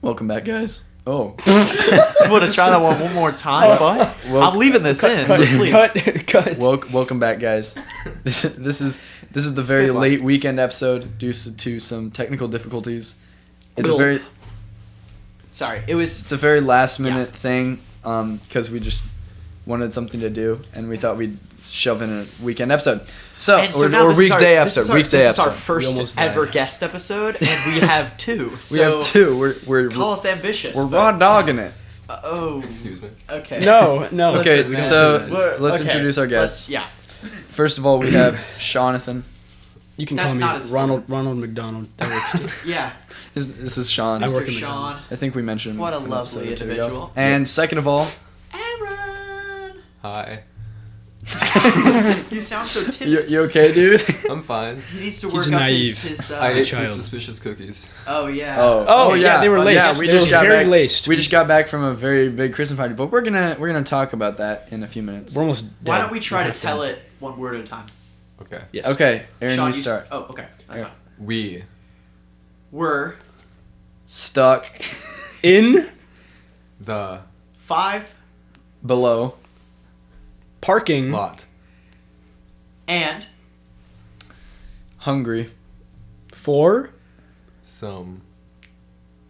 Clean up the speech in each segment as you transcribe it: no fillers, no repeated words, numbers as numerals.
Welcome back, guys. Oh. You want to try that one more time, bud? I'm leaving this in. Please. Cut. Welcome back, guys. This is the very late weekend episode due to some technical difficulties. It's a very last minute thing because we just wanted something to do and we thought we'd shove in a weekend episode. Or weekday episode. This is our first ever guest episode, and we have two. We have two. We're call us ambitious. We're raw dogging it. Excuse me. Okay. No. Okay, let's introduce our guests. First of all, we have Jonathan. You can call me Ronald McDonald. That works too. Yeah. This is Sean. I work in Sean. I think we mentioned him. What a lovely individual. And second of all, Aaron. Hi. You sound so timid. You okay, dude? I'm fine. He needs to work up his I ate some suspicious cookies. Oh yeah. Oh yeah, they were laced. Yeah, we just got very back. Laced. We just got back from a very big Christmas party, but we're gonna talk about that in a few minutes. We're almost dead. Why don't we try to tell it one word at a time? Okay. Yes. Okay, Aaron, Sean, you start. Okay. That's fine. We were stuck in the 5 below parking lot and hungry for some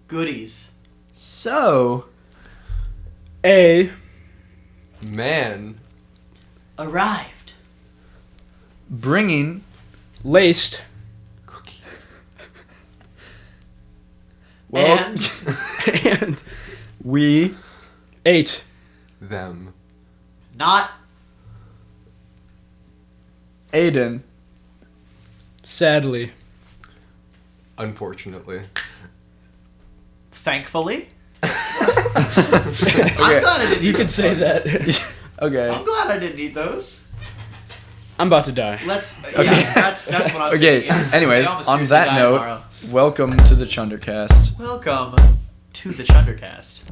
goodies. So a man arrived bringing laced cookies. And we ate them. not Aidan sadly Unfortunately. thankfully. Okay. I'm glad I didn't eat you could those. say that. Okay. I'm glad I didn't eat those. I'm about to die. That's Okay. that's what I was Okay, thinking. anyways, I almost on seriously that died note, tomorrow. welcome to the Chunder-Cast. Welcome to the Chunder-Cast.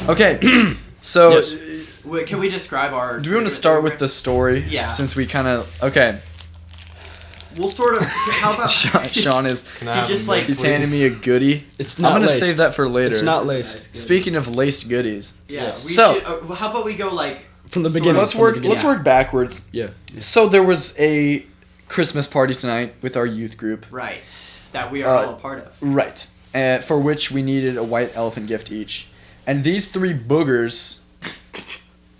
Okay, so Yes. Wait, can we describe our... do we want to start with the story? Yeah. Since we kind of... Okay. We'll sort of... How about... Sean is... Can I have just, them, like- He's please? handing me a goodie. It's I'm not going to laced. save that for later. It's not That's laced. nice. Speaking of laced goodies. Yeah, Yes. we So- should... how about we go, like... From the sort beginning. of- Let's From the work. beginning. Let's work backwards. Yeah. So there was a Christmas party tonight with our youth group. Right. That we are all a part of. Right. For which we needed a white elephant gift each, and these three boogers.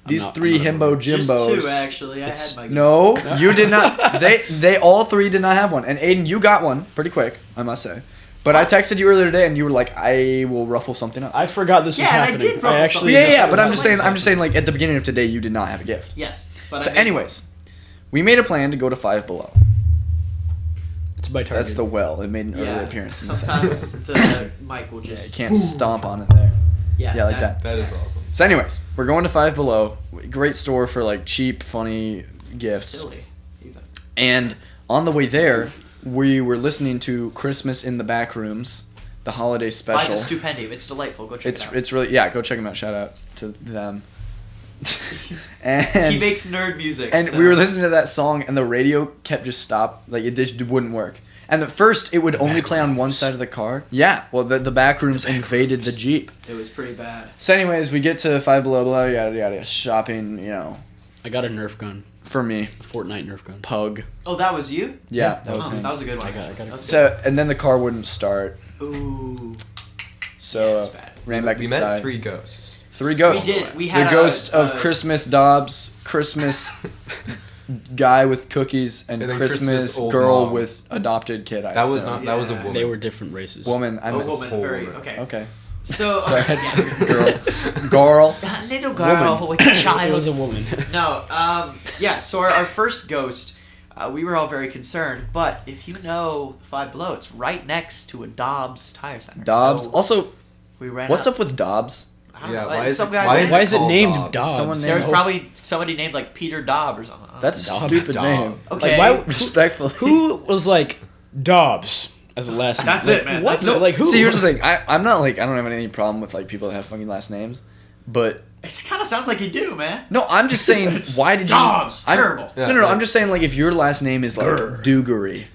These I'm three not a himbo Just jimbos. 2, actually. I had my... No, you did not. They all three did not have one. And Aidan, you got one pretty quick, I must say. But I texted you earlier today, and you were like, "I will ruffle something up." I forgot this was Yeah, and I happening. did ruffle something. Yeah, but was I'm just saying, like at the beginning of today, you did not have a gift. Yes. But So, I made anyways, we made a plan to go to Five Below. It's by Target. That's the well. It made an one. early Yeah. appearance. In this Sometimes episode. the mic will Yeah, just... you can't stomp on it there. Yeah, like that. That is awesome. So, anyways, we're going to Five Below. Great store for like cheap, funny gifts. Silly. Even. And on the way there, we were listening to Christmas in the Back Rooms, the holiday By special. the Stupendium. It's delightful. Go check it out. It's really, yeah, go check them out. Shout out to them. And he makes nerd music. and so. we were listening to that song, and the radio kept just stop, like it just wouldn't work. And at first, it would only play on one side of the car. Yeah, well, the back rooms invaded the Jeep. It was pretty bad. So, anyways, we get to Five Below, blah, yada yada, shopping, you know, I got a Nerf gun. for me, A Fortnite Nerf gun. pug. Oh, that was you? Yeah, that was Oh, him. that was a good one. I got actually. it. That was So, and then the car wouldn't start, good. Ooh. so Yeah, it was bad. ran back We inside. met 3 ghosts. Three ghosts. We did. We had the ghost of a- Christmas Dobbs, Christmas guy with cookies, and, And then Christmas Christmas old girl mom. with adopted kid. I That was assume. not. That was a Yeah. woman. They were different races. woman. I A meant woman. whole Very... woman. Okay. okay. So... Sorry, yeah. girl. Little girl with a It child. was a woman. No, yeah, so our first ghost, we were all very concerned, but if you know Five Below, it's right next to a Dobbs Tire Center. Dobbs. So Also, we ran what's up with Dobbs? I don't Yeah, know, why like, is some it- guys why named- is Why is it called named Dobbs? Dobbs? Someone There was named- probably somebody named like Peter Dobb or something. I don't That's a Dobbs. stupid Dobb. name. know. Okay. Like, why? Respectfully. Who was like Dobbs as a last name? That's Like, it, man. What? That's it. Like who? See, here's the thing. I'm not like I don't have any problem with like people that have funky last names, but It kind of sounds like you do, man. no, I'm just saying, why did you? Dobbs, terrible. No, I'm just saying, like, if your last name is like Dugary,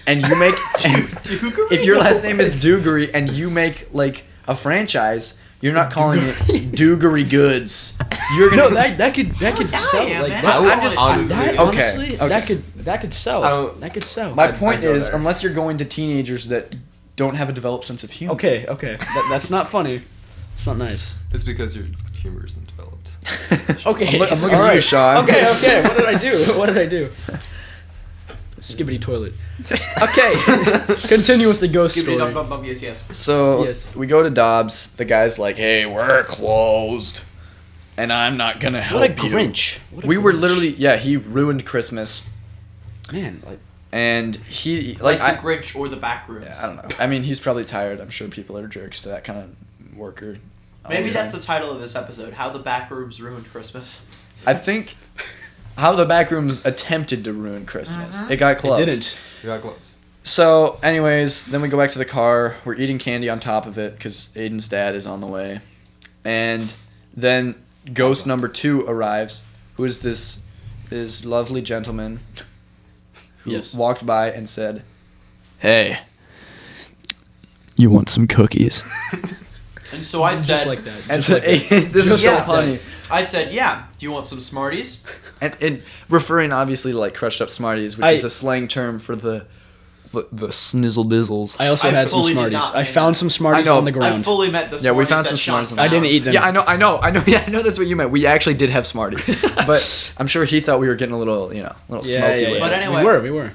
and you make Dugary? if your last name is Dugary and you make like a franchise, you're not calling it Dugary Goods. You're gonna that could yeah, sell. yeah, Like man. that, I'm just honestly- that, okay, honestly, okay. that could sell. That could sell. My I'd point go is, there. unless you're going to teenagers that don't have a developed sense of humor. Okay. That's not funny. It's not nice. It's because your humor isn't developed. Okay. I'm looking all at you, Sean. Okay. What did I do? Skibbity toilet. Okay. Continue with the ghost story. Yes. So Yes. we go to Dobbs. The guy's like, "Hey, we're closed, and I'm not gonna help What a you." Grinch. What a We were Grinch. literally, he ruined Christmas, Man, like and he Like like the Grinch or the back rooms. I don't know. I mean, he's probably tired. I'm sure people are jerks to that kind of worker. all Maybe the that's time. the title of this episode: How the Back Rooms Ruined Christmas. I think how the backrooms attempted to ruin Christmas. It got close. it didn't. You got close. So, anyways, then we go back to the car. We're eating candy on top of it because Aiden's dad is on the way. And then ghost number 2 arrives, who is this lovely gentleman who Yes. walked by and said, "Hey, you want some cookies?" And so I said, Just like that. And Just so, like that. this is so Yeah. funny. I said, yeah. Do you want some Smarties? And referring obviously to like crushed up Smarties, which is a slang term for the snizzle dizzles. I also I had some fully did Smarties. not I mean found that. some Smarties I know. on the I ground. fully meant the Yeah, we Smarties found that some Sean Smarties on the I didn't found. eat them. Yeah, I know. Yeah, I know that's what you meant. We actually did have Smarties, but I'm sure he thought we were getting a little, smoky with But it. anyway- we were.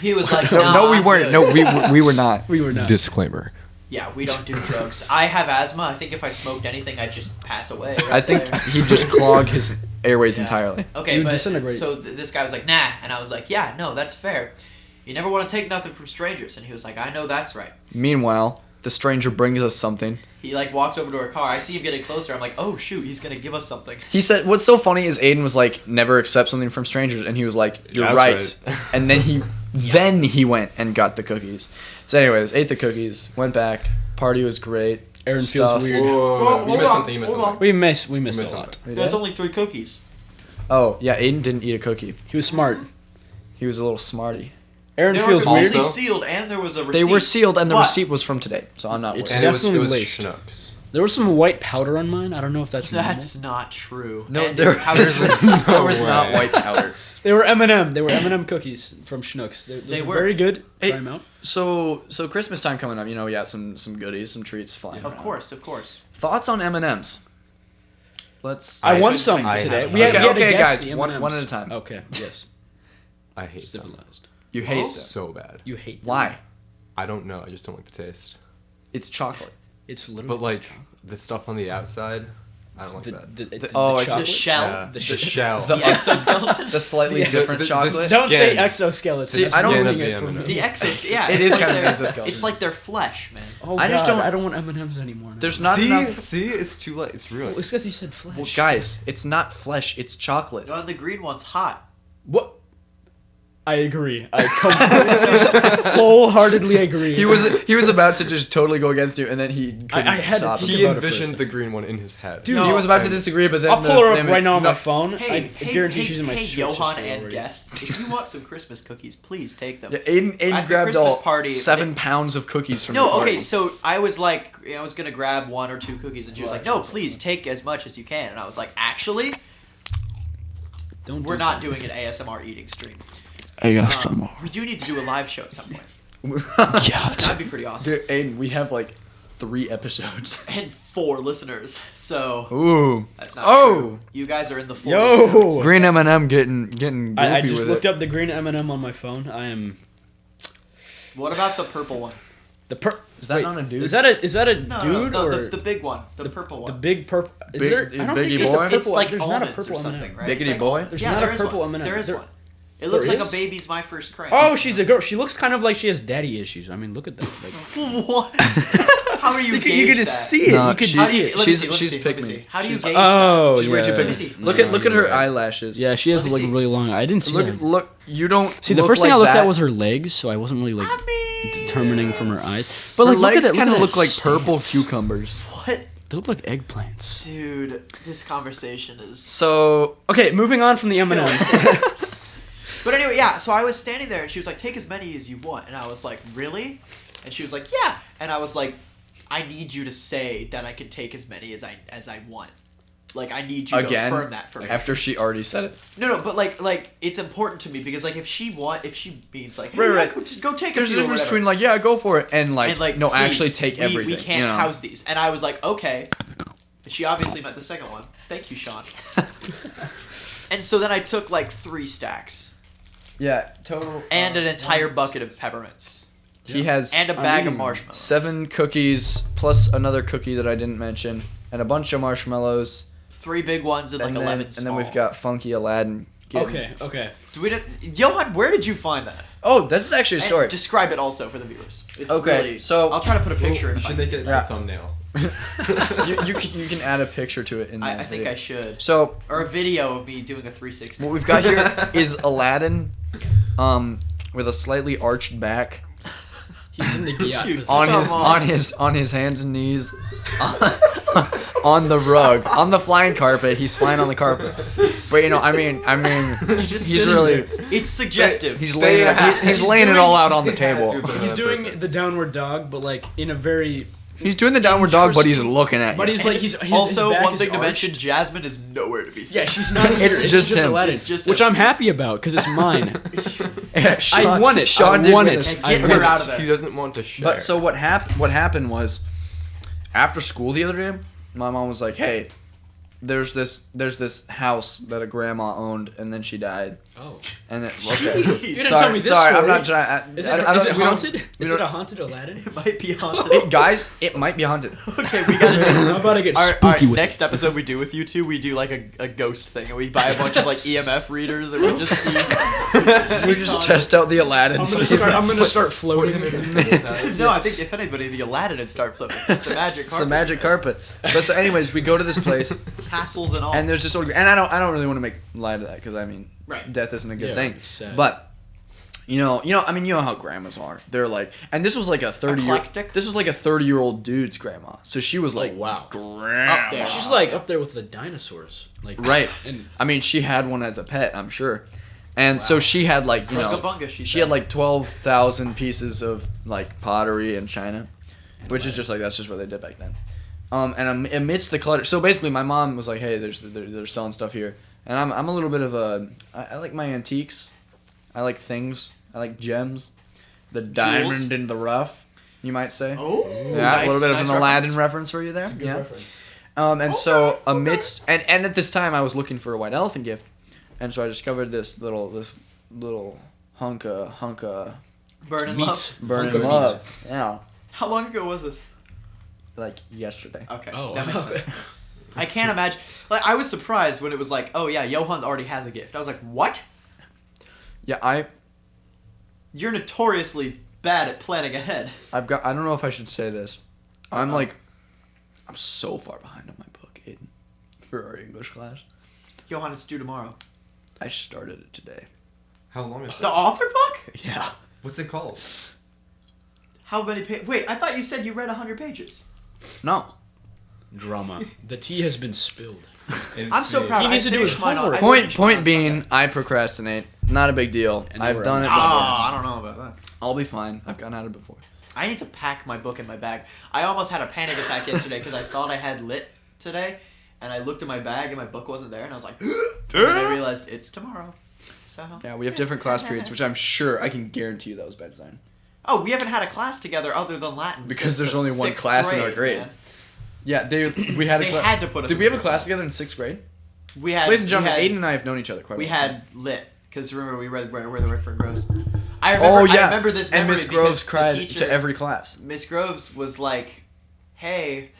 He was like, No, we I'm weren't. good. No, we were not. We were not. Disclaimer. Yeah, we don't do drugs. I have asthma. I think if I smoked anything, I'd just pass away. right I think there. he'd just clog his airways Yeah. entirely. Okay, You would but disintegrate. so this guy was like, nah, and I was like, yeah, no, that's fair. You never want to take nothing from strangers, and he was like, I know that's right. Meanwhile, the stranger brings us something. He like walks over to our car. I see him getting closer. I'm like, oh shoot, he's gonna give us something. He said, "What's so funny is Aiden was like, never accept something from strangers," and he was like, "You're That's right." right. And then he went and got the cookies. So, anyways, ate the cookies, went back. Party was great. Aaron feels Stuff. weird. Whoa, you hold missed on, something. You missed hold on. something. We missed missed a lot. something. We There's did? only 3 cookies. Oh yeah, Aiden didn't eat a cookie. He was smart. He was a little smarty. Aaron They were feels weird. completely Also- sealed, and there was a receipt. They were sealed, and the But- receipt was from today, so I'm not It's worried. And it was definitely laced. Schnucks. There was some white powder on mine. I don't know if that's normal. That's not true. No, And there, it's powdered there was way. not white powder. They were M&M. They were M&M cookies from Schnucks. Those They were were. very good. Hey, Try them out. So Christmas time coming up, some goodies, some treats flying Of around. course, of course. Thoughts on M&Ms? Let's. I I won couldn't some make it. today. Okay, We had, we had to okay, guess guys, the one M&Ms. at a time. Okay, yes. I hate them. Civilized. You hate them. So bad. You hate them. Why? I don't know. I just don't like the taste. It's chocolate. It's literally But like just chocolate. the stuff on the outside, I don't like the, that. the oh, I see. The chocolate? shell, Yeah, The the sh- shell. the- the exoskeleton, The slightly Yeah. different The- the chocolate. s- Don't say Skin. exoskeleton. See, I don't- Skin of ruining the it for M&M. me. the exos. Yeah, It it's is like kind of an their- exoskeleton. It's like their flesh, man. Oh, I just God, don't- I don't want M&Ms anymore. Now. There's not see, enough. see, it's too late. It's ruined. Well, it's because he said flesh. Well, guys, it's not flesh. It's chocolate. No, the green one's hot. What? I agree. I completely, wholeheartedly agree. He was about to just totally go against you, and then he couldn't I had to stop. think He about it for a envisioned second. the green one in his head. Dude, No. he was about to disagree, but then I'll pull her up the- right now on no, my phone. Hey, I guarantee she's in my hey, search Johann history and already. guests, if you want some Christmas cookies, please take them. Yeah, Aiden At the grabbed Christmas all party, 7 pounds of cookies from No, the party. okay, so I was like, I was gonna grab 1 or 2 cookies, and she was like, no, please take as much as you can. And I was like, actually, Don't we're do not that. doing an ASMR eating stream. I got some more. We do need to do a live show at some point. God. That'd be pretty awesome. Dude, Aiden, we have like 3 episodes. And 4 listeners, so Ooh. that's not Oh. true. You guys are in the 40s. Yo! Green M&M getting goofy I just with looked it. up the green M&M on my phone. I am What about the purple one? Is that not a dude? Is that a No, dude no, or the big one, the purple one. the big purple? Is Big- there? I don't Biggie think it's boy? a purple. It's like there's not a almonds purple or something, M&M. right? Biggity It's like boy? almonds. There's Yeah, not there a is purple one. M&M. There is There- one. It looks there like is? a baby's my first cream. Oh, she's a girl. She looks kind of like she has daddy issues. I mean, look at that. Like, What? How are you you gauge could that? just see it. No, you could she's- How do you, see it. let me She's- see, let me she's see, let me pick see. me. How do you She's- gauge Oh, She's way too yeah. big. Let me see. Look at her eyelashes. Yeah, she has Let me like see. really long. I didn't see that. Look, you don't See, the look first thing like I looked that. at was her legs, so I wasn't really like I mean, determining from her eyes. But Her like, legs look at kind of that look like stance. purple cucumbers. what? They look like eggplants. Dude, this conversation is. So Okay, moving on from the M&Ms. But anyway, yeah. So I was standing there, and she was like, "Take as many as you want," and I was like, "Really?" And she was like, "Yeah," and I was like, "I need you to say that I can take as many as I want. Like, I need you again, to affirm that for me." after she already said it. No, but like it's important to me because like if she means like, hey, Right, yeah, right. go take. There's a a few or difference whatever. between like, yeah, go for it, and like, And, no, please, actually take everything. We can't house these. And I was like, okay. She obviously meant the second one. Thank you, Sean. And so then I took like 3 stacks Yeah, total. and an entire bucket of peppermints He has and a bag of eating marshmallows. 7 cookies plus another cookie that I didn't mention, and a bunch of marshmallows. 3 big ones and like 11 small. And then we've got Funky Aladdin. Okay. Johann, where did you find that? Oh, this is actually a story. And describe it also for the viewers. It's Okay, really, so- I'll try to put a picture in. You if I should can. make it Yeah. a thumbnail. you can add a picture to it in that I think video. I should. So Or a video of me doing a 360. what we've got here is Aladdin, with a slightly arched back, He's in the Giat Dude, position. on his hands and knees, on the rug, on the flying carpet. He's flying on the carpet. But I mean, He's just he's sitting really there. It's suggestive. he's laying he's laying it all out on the table. He's doing the downward dog, but like in a very. He's doing the downward dog, but he's looking at you. But he's like he's Also, his back one is thing to arched. mention: Jasmine is nowhere to be seen. Yeah, she's not here. It's just him. Aladdin, It's just which him. I'm happy about because it's mine. Sean, I won it. Sean I did won win it. this. And get her out of there. He doesn't want to share. But so what happened was, after school the other day, my mom was like, "Hey, there's this house that a grandma owned, and then she died." Oh. And it, Jeez. okay. You didn't sorry, tell me this sorry, I'm story. not trying. Is I it, don't- is it we don't- haunted? we Is don't- it a haunted Aladdin? It might be haunted. Hey, guys, it might be haunted. Okay, we gotta do. How about I get All right, spooky with next episode we do with you two, we do like a ghost thing, and we buy a bunch of like EMF readers, and we just see. We just test out the Aladdin. I'm gonna start floating. No, I think if anybody, the Aladdin would start flipping. It's the magic It's the carpet. magic carpet. But so, anyways, we go to this place, Tassels and all. and there's this old, and I don't really want to make light of that because I mean, Right. death isn't a good Yeah, thing. it's sad. But you know how grandmas are. They're like, and this was like a 30-year. Eclectic? This was like a 30-year-old dude's grandma. So she was like, wow. grandma. Up there. She's like up there with the dinosaurs. Like Right. And I mean, she had one as a pet, I'm sure. And so she had like, Cruzabunga, she she said. had like 12,000 pieces of like pottery and china, which is just like that's just what they did back then. And amidst the clutter, so basically my mom was like, "Hey, they're selling stuff here," and I'm a little bit of I like my antiques, I like things, I like gems, the diamond in the rough, you might say. Oh, Yeah, nice, a little bit nice of an Aladdin reference. reference for you there. good Yeah. reference. And so amidst and at this time I was looking for a white elephant gift, and so I discovered this little hunk of Burn and Meat. love. burning Hunk of love. Yeah, How long ago was this? like yesterday. Okay, Oh, that makes sense. I can't imagine. Like, I was surprised when it was like, oh yeah, Johann already has a gift. I was like, what? Yeah, You're notoriously bad at planning ahead. I don't know if I should say this. I'm Uh-oh. I'm so far behind on my book, Aidan, for our English class. Johann, it's due tomorrow. I started it today. How long is The it? author book? Yeah. What's it called? How many pages? Wait, I thought you said you read 100 pages. No. Drama. The tea has been spilled. I'm so proud. He I needs to do his finished mine on- homework. I Point finished mine on being, Sunday. I procrastinate. Not a big deal. And I've we're done on- it Oh, before. I don't know about that. I'll be fine. I've gotten at it before. I need to pack my book in my bag. I almost had a panic attack yesterday because I thought I had lit today, and I looked in my bag and my book wasn't there, and I was like, and then I realized it's tomorrow. So. Yeah, we have different class periods, which I'm sure I can guarantee you that was by design. Oh, we haven't had a class together other than Latin. Because since there's the only one 6th class in our grade. man. Yeah, we had a They class. had to put us Did in we have a sixth class class. together in 6th grade? We had. Ladies and gentlemen, we had, Aidan and I have known each other quite a We while. had lit because remember we read where the Redford Groves. I remember. I remember this. And memory Miss Groves because the cried teacher- to every class. Miss Groves was like, "Hey,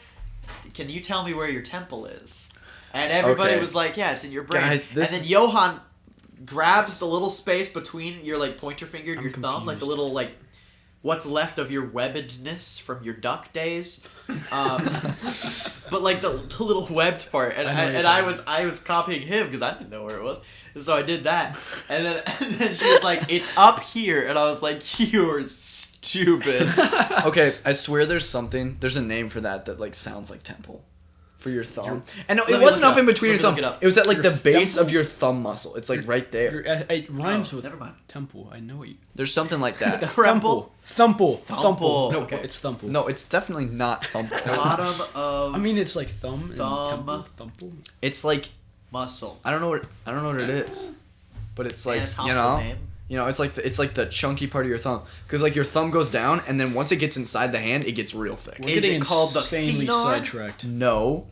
can you tell me where your temple is?" And everybody Okay. was like, "Yeah, it's in your brain." Guys, this- And then Johann grabs the little space between your like pointer finger and I'm your thumb, like the confused. little like what's left of your webbedness from your duck days. But like the little webbed part, and I know what you're I talking was copying him because I didn't know where it was, and so I did that, and then she was like, "It's up here," and I was like, "You're stupid." Okay, I swear there's a name for that like sounds like temple. for your thumb. And no, Let it me wasn't look it up in up. between Let your me thumb. look it up. It was at like Your the base temple? of your thumb muscle. It's like right there. It rhymes Oh, with never mind. temple. I know what you. There's something like that. Crumple. Thumple. Thumple. No, Okay. it's thumple. No, it's definitely not thumb. Bottom of I mean it's like thumb Thumb. and temple. It's like muscle. I don't know what it is, but it's like Anatomical name. it's like the chunky part of your thumb because like your thumb goes down and then once it gets inside the hand it gets real thick. We're Is getting it called the insanely thenar? sidetracked. No,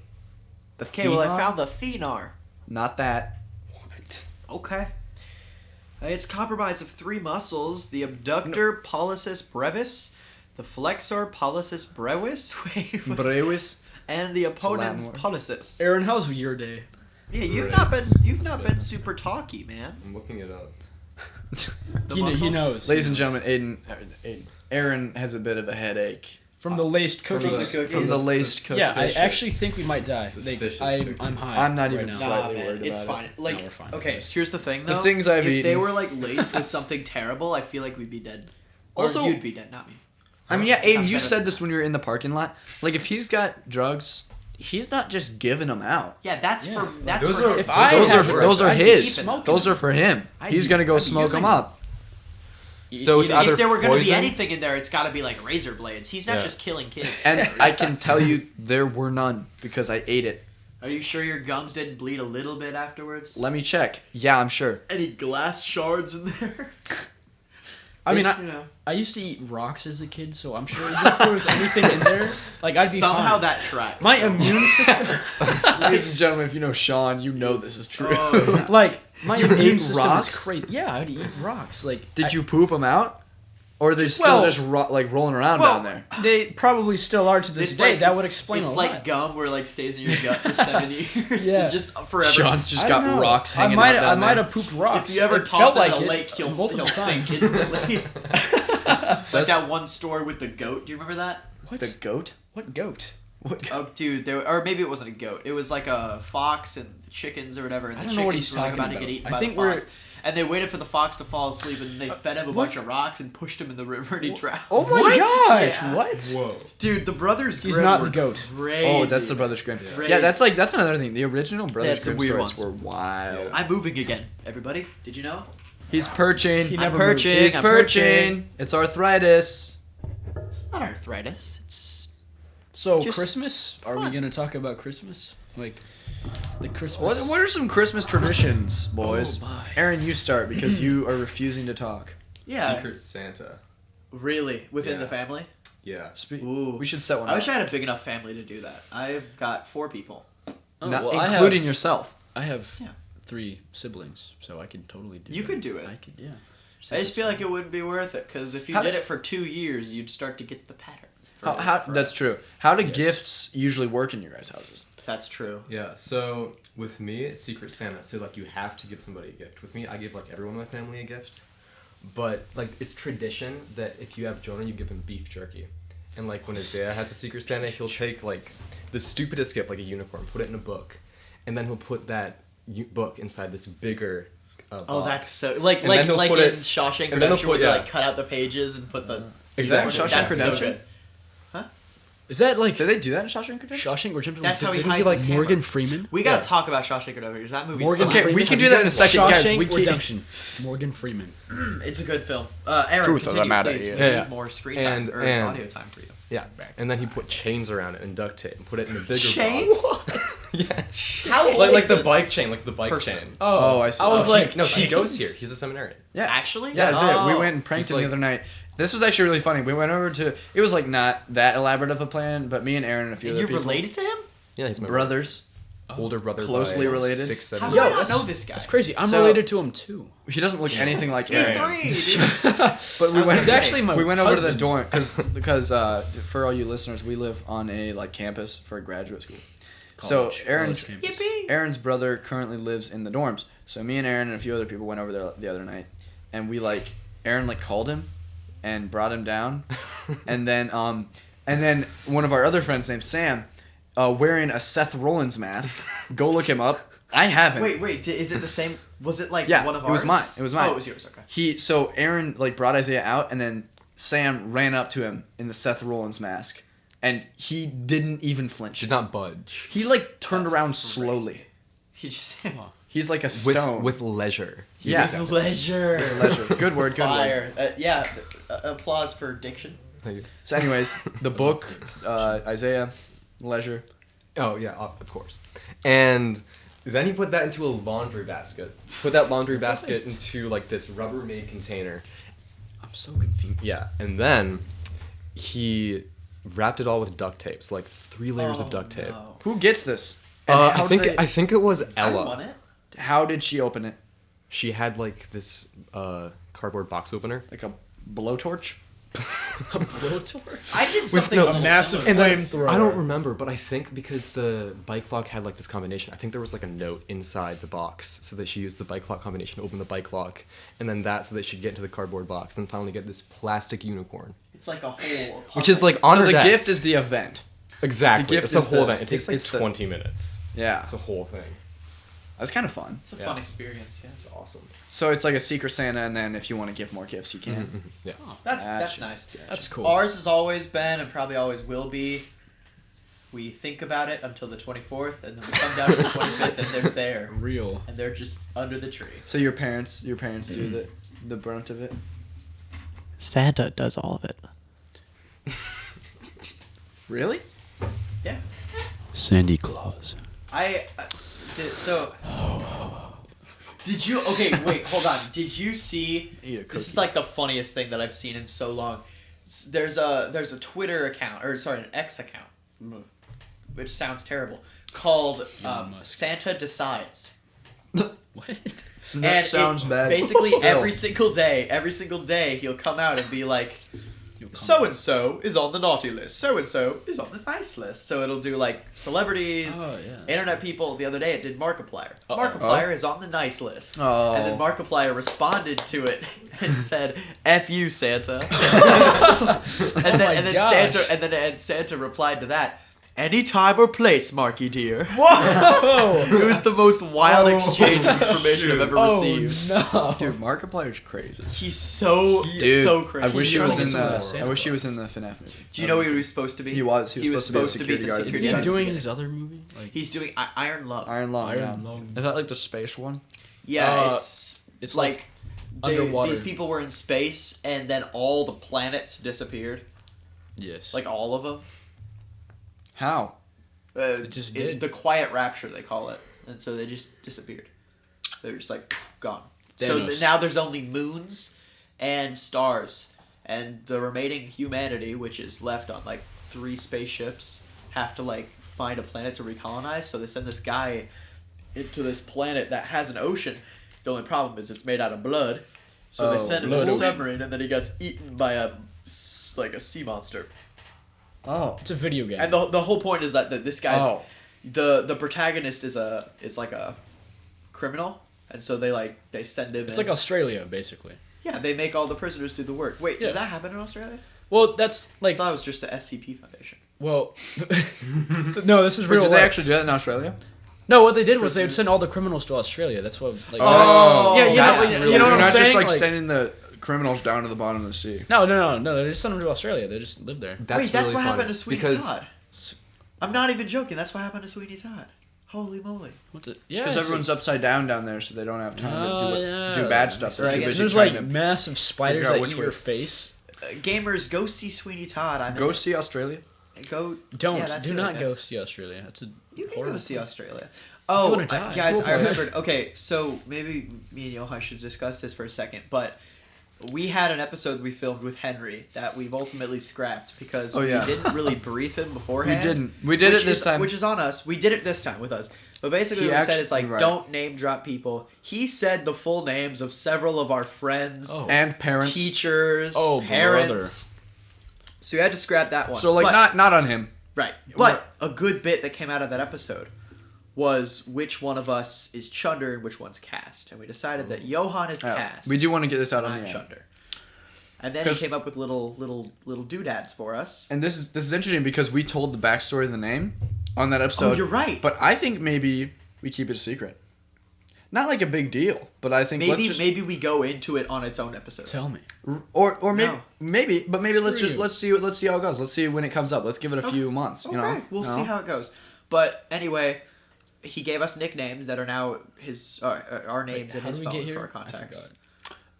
the Okay, well I thenar? found the thenar. Not that. What? Okay. It's comprised of 3 muscles: the abductor pollicis brevis, the flexor pollicis brevis, Brevis. and the opponens Latin pollicis. Aaron, how's your day? Yeah, you've Brevis. not been super talky, man. I'm looking it up. The He muscle? knows. Ladies He and knows. gentlemen, Aaron has a bit of a headache. From the laced From cookies. the From the laced cookies. Yeah, I actually think we might die. Suspicious I'm cookies. high. I'm not right even now. slightly Nah, man, worried it's about fine. it. Like, No, we're fine. okay, here's the thing, The though. things I've if they eaten. were like laced with something terrible, I feel like we'd be dead. Or Also- you'd be dead, not me. I mean, yeah, Aiden, Sounds you better. said this when we were in the parking lot. Like, if he's got drugs, he's not just giving them out. Yeah, that's Yeah. for that's Those for are- him. If I Those had are drugs, those are I'd be his. smoking Those them. are for him. I'd He's be- gonna go I'd be smoke them using up. So it's If either there were going to be poison- anything in there, it's got to be like razor blades. He's not Yeah. just killing kids. And I can tell you there were none because I ate it. Are you sure your gums didn't bleed a little bit afterwards? Let me check. Yeah, I'm sure. Any glass shards in there? I mean, You know. I used to eat rocks as a kid, so I'm sure if there was anything in there, like I'd be Somehow fine. that tracks. My immune system, Ladies and gentlemen, if you know Sean, you know this is true. Oh, yeah. like my You immune ate system rocks? is crazy. Yeah, I'd eat rocks. Like, Did you poop them out? Or are they still Well- just like rolling around well, down there? they probably still are to this It's day. like, that would it's- explain It's a like lot. gum where it like stays in your gut for 7 years. Yeah. Just forever. Sean's just I got don't know. rocks hanging I out down might there. have pooped rocks. If you ever It toss felt him like in a it lake, he'll multiple sink times. instantly. Like That's- that one story with the goat. Do you remember that? What? The goat? What goat? What goat? Oh, dude, or maybe it wasn't a goat. It was like a fox and chickens or whatever. And I the don't know what chickens he's were like talking about to about. get eaten I by think the we're- fox. And they waited for the fox to fall asleep, and they fed him a bunch of rocks and pushed him in the river, and he drowned. Oh my What? gosh! Yeah. What? Whoa. Dude, the Brothers He's Grimm not were the goat. Crazy. Oh, that's the Brothers Grimm. Yeah. Crazy. Yeah, that's another thing. The original Brothers some Grimm weird stories ones. were wild. Yeah. I'm moving again. Everybody, did you know? He's perching. He I'm never perching. moves. He's I'm perching. It's arthritis. It's not arthritis. It's So Just Christmas? Are we fun. gonna talk about Christmas? Like the Christmas? What are some Christmas traditions, boys? Oh, my. Aaron, you start because you are refusing to talk. yeah. Secret Santa. Really within Yeah. the family. Yeah. Ooh. We should set one I up. wish I had a big enough family to do that. I've got 4 people. Oh, Not well, including I have, yourself. I have Yeah. 3 siblings, so I could totally do. You it. could do it. I could, yeah. I just feel like it wouldn't be worth it because if you How did do- it for 2 years, you'd start to get the pattern. How, For that's us. true. How do Yes. gifts usually work in your guys' houses? That's true. Yeah, so with me, it's Secret Santa. So, like, you have to give somebody a gift. With me, I give, like, everyone in my family a gift. But, like, it's tradition that if you have Jonah, you give him beef jerky. And, like, when Isaiah has a Secret Santa, he'll take, like, the stupidest gift, like a unicorn, put it in a book. And then he'll put that book inside this bigger Oh, box. that's so like And then he'll like put in it- Shawshank and then he'll Redemption, put- where they yeah. like cut out the pages and put the Exactly. Shawshank That's so Redemption? good. Is that like Do they do that in Shawshank Redemption? Shawshank Redemption? That's how he Didn't hides like his Morgan camera. Freeman? We gotta Yeah. talk about Shawshank Redemption because that movie. Morgan Okay, Freeman. we can Have do you that in a guys second, watched guys. Shawshank We can't- Redemption. Morgan Freeman. It's a good film. Aaron, Truth of the continue, matter please. is- We Yeah, yeah. need more screen time And- or and- audio time for you. Yeah. And then he put chains around it and duct tape and put it in a bigger Chains? box. Yeah. How old Like is the this bike chain, like the bike person? chain. Oh, I see. I was Oh, like, No, he chains? goes here. He's a seminarian. Yeah. Actually? Yeah, that's it. We Oh. went and pranked He's him like- the other night. This was actually really funny. We went over to. It was like not that elaborate of a plan, but me and Aaron and a few And other you're people, related to him? Yeah, he's my brothers. older brother. Closely by related? 6, 7 How years. do I Yo, not know this guy? That's crazy. I'm So- related to him too. He doesn't look anything like He's Aaron. 3, dude. But we went. He's actually my we went over to the husband. dorm because for all you listeners, we live on a like campus for a graduate school. So Aaron's College campus. Yippee! Aaron's brother currently lives in the dorms. So me and Aaron and a few other people went over there the other night, and we like Aaron like called him, and brought him down, and then one of our other friends named Sam, wearing a Seth Rollins mask. Go look him up. I haven't. Wait, is it the same? Was it like Yeah, one of it was ours? mine. It was mine. Oh, it was yours, okay. So Aaron like brought Isaiah out, and then Sam ran up to him in the Seth Rollins mask, and he didn't even flinch. Did not budge. He like turned That's around crazy. slowly. He just He's like a stone. With leisure. Yeah. with leisure. Leisure. Good word. Good word. Fire. Yeah. Applause for diction. Thank you. So, anyways, the book, Isaiah, leisure. Oh yeah, of course. And then he put that into a laundry basket. Put that laundry basket into like this Rubbermaid container. I'm so confused. Yeah, and then he wrapped it all with duct tape. So like 3 layers of duct tape. No. Who gets this? And how I think it was I Ella. want it. How did she open it? She had like this cardboard box opener. Like a blowtorch? A blowtorch? I did something no- a a little massive similar. And then, Flamethrower. I don't remember, but I think because the bike lock had like this combination, I think there was like a note inside the box so that she used the bike lock combination to open the bike lock, and then that so that she could get into the cardboard box, and finally get this plastic unicorn. It's like a whole. Which is like on So her the desk. gift is the event. Exactly. the gift it's a is whole the- event. It takes like it's the- 20 minutes. Yeah. It's a whole thing. That's kind of fun. It's a Yeah. fun experience. Yeah. It's awesome. So it's like a Secret Santa, and then if you want to give more gifts, you can. Mhm, yeah. That's Gotcha. nice. That's cool. Ours has always been and probably always will be. We think about it until the 24th, and then we come down to the 25th, and they're there, Real. and they're just under the tree. So your parents do the brunt of it. Santa does all of it. Really? Yeah. Sandy Claus. So. Did you? Okay, wait, hold on. Did you see? Eat a This is cookie. like the funniest thing that I've seen in so long. There's a Twitter account, or sorry, an X account, which sounds terrible, called Elon Musk. Santa Decides. What? That sounds bad. Basically, Still. every single day, he'll come out and be like, so and so is on the naughty list. So and so is on the nice list. So it'll do like celebrities, Oh, yeah. internet people. The other day, it did Markiplier. Uh-oh. Markiplier is on the nice list. Oh. And then Markiplier responded to it and said, "F you, Santa." and then gosh. Santa replied to that, "Anytime or place, Marky dear." Whoa! It was the most wild exchange of information I've ever received. Oh, no. Dude, Markiplier's crazy. He's so Dude, so crazy. I wish he He's was trying in to get the. some of the I wish he Santa was in the FNAF movie. Do you know what he was supposed to be? He was. He was supposed to be the the security guard. Is security he guard. doing his other movie? Like, He's doing Iron Lung. Iron Lung. Iron yeah. Lung. Is that like the space one? Yeah, Uh, it's it's like underwater. these people were in space, and then all the planets disappeared. yes. Like all of them. How? It just did. The quiet rapture, they call it, and so they just disappeared. They're just like gone. So Thanos. now there's only moons and stars, and the remaining humanity, which is left on like 3 spaceships, have to like find a planet to recolonize. So they send this guy into this planet that has an ocean. The only problem is it's made out of blood. So they Oh, send him blood in a ocean. submarine, and then he gets eaten by a sea monster. Oh. It's a video game. And the whole point is that this guy's Oh. the protagonist is like a criminal, and so they send him. It's in. like Australia, basically. Yeah, they make all the prisoners do the work. Wait, Yeah. does that happen in Australia? Well, that's I like, thought it was just the SCP Foundation. well, no, this is Wait, real did they life. actually do that in Australia? No, what they did was they would Prisoners. send all the criminals to Australia. That's what, like, Oh, yeah, you know, that's you really know what They're I'm not saying? just like, Like- sending the criminals down to the bottom of the sea. No, they just send them to Australia. They just live there. That's Wait, that's really what funny happened to Sweeney because Todd. I'm not even joking. That's what happened to Sweeney Todd. Holy moly! What's it? Because everyone's upside down there, so they don't have time Oh, to yeah. do bad stuff. So They're I too guess busy there's trying like to massive spiders figure out that which eat way- your face. Gamers, go see Sweeney Todd. I mean, go see Australia. Go. Don't yeah, that's do good, I not go guess. see Australia. That's a You can horrible go see place. Australia. Oh, wanna die. guys, Cool I place. remembered. Okay, so maybe me and Johann should discuss this for a second, but we had an episode we filmed with Henry that we've ultimately scrapped because Oh, yeah. we didn't really brief him We beforehand. didn't. We did which it this is- time. Which is on us. We did it this time with us. But basically He what we said actu- is like, right. don't name drop people. He said the full names of several of our friends, Oh. and parents. teachers, Oh, parents. So you had to scrap that one. So like But- not on him. Right. But a good bit that came out of that episode was which one of us is Chunder and which one's Cast. And we decided that Johann is Yeah, Cast. we do want to get this out and on I'm the air. Chunder. And then he 'Cause- came up with little doodads for us. And this is interesting because we told the backstory of the name on that episode. Oh, you're right. But I think maybe we keep it a secret. Not like a big deal, but I think maybe we go into it on its own episode. Tell me. or maybe No. maybe, but maybe Screw let's see how it goes. Let's see when it comes up. Let's give it a few months. You know, We'll see how it goes. But anyway, he gave us nicknames that are now his our names in how his did we phone get here? for our I contacts.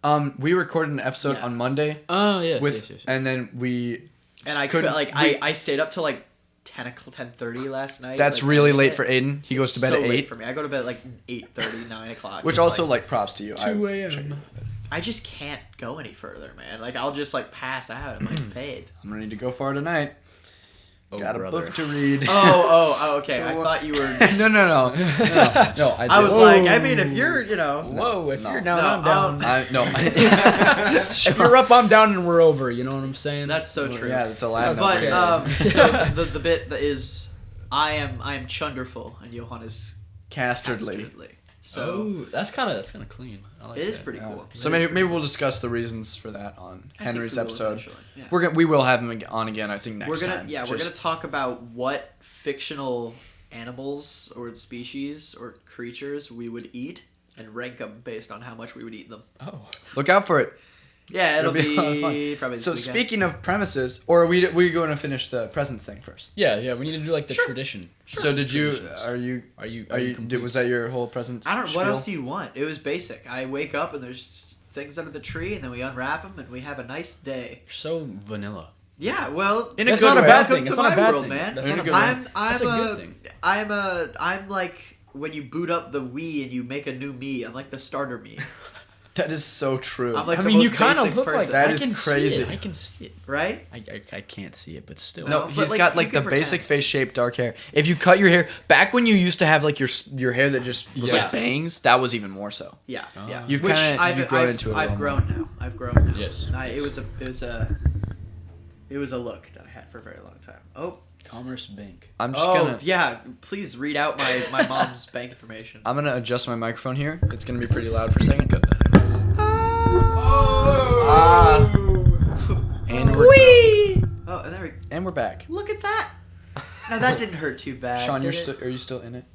forgot. We recorded an episode Yeah. on Monday Oh yes, with, yes. and then we. And I could I stayed up till like 10:30 last night. That's like, really editing late it. for Aidan. He goes It's to bed so at late 8. for me. I go to bed at like 8:30, 9 o'clock. Which It's also like props to you. 2 a.m. I just can't go any further, man. Like I'll just like pass out. I'm like paid. I'm ready to go far tonight. Oh, Got a brother. book to read. Oh, okay. I thought you were. No. I was did. like, I mean, if you're, Whoa, if no. you're down, No, I'm down. No. If you're up, I'm down, and we're over. You know what I'm saying? that's so true. Yeah, that's a lab. But number. so the bit that is, I am Chunderful and Johann is Castardly. Castardly. So that's kind of clean. I like it is that. pretty Yeah. cool. So maybe we'll discuss the reasons for that on I think Henry's we will episode. eventually, yeah. We will have him on again. I think next We're time. gonna talk about what fictional animals or species or creatures we would eat and rank them based on how much we would eat them. Oh, Look out for it. Yeah, it'll a lot of be fun. probably this So weekend. speaking of premises, or are we going to finish the presents thing first? yeah. We need to do like the tradition. So did you? Traditions. Are you? complete? Was that your whole present? I don't know. What spiel? else do you want? It was basic. I wake up and there's things under the tree, and then we unwrap them, and we have a nice day. You're so vanilla. Yeah, well, In a That's good not a way. bad welcome thing. to That's not my a bad world, thing. man. That's In not a a good bad way. That's a good thing. I'm like when you boot up the Wii and you make a new me. I'm like the starter me, That is so true. I'm like I the mean, you most kind of basic look person. like That I is can crazy. See it. I can see it. right? I can't see it, but still. No, No, but, he's like, got you like the can basic pretend. face shape, dark hair. If you cut your hair back when you used to have like your hair that just was like Yes. bangs, that was even more so. Yeah, yeah. You've Which kinda- you've grown into it a I've little grown now. I've grown now. Yes. It was a look that I had for a very long time. Oh, Commerce Bank. I'm just oh gonna yeah. Please read out my mom's bank information. I'm gonna adjust my microphone here. It's gonna be pretty loud for a second. Ah. And we're Oh, and there we. and we're back. Look at that. Now that didn't hurt too bad. Sean, did it? are you still in it?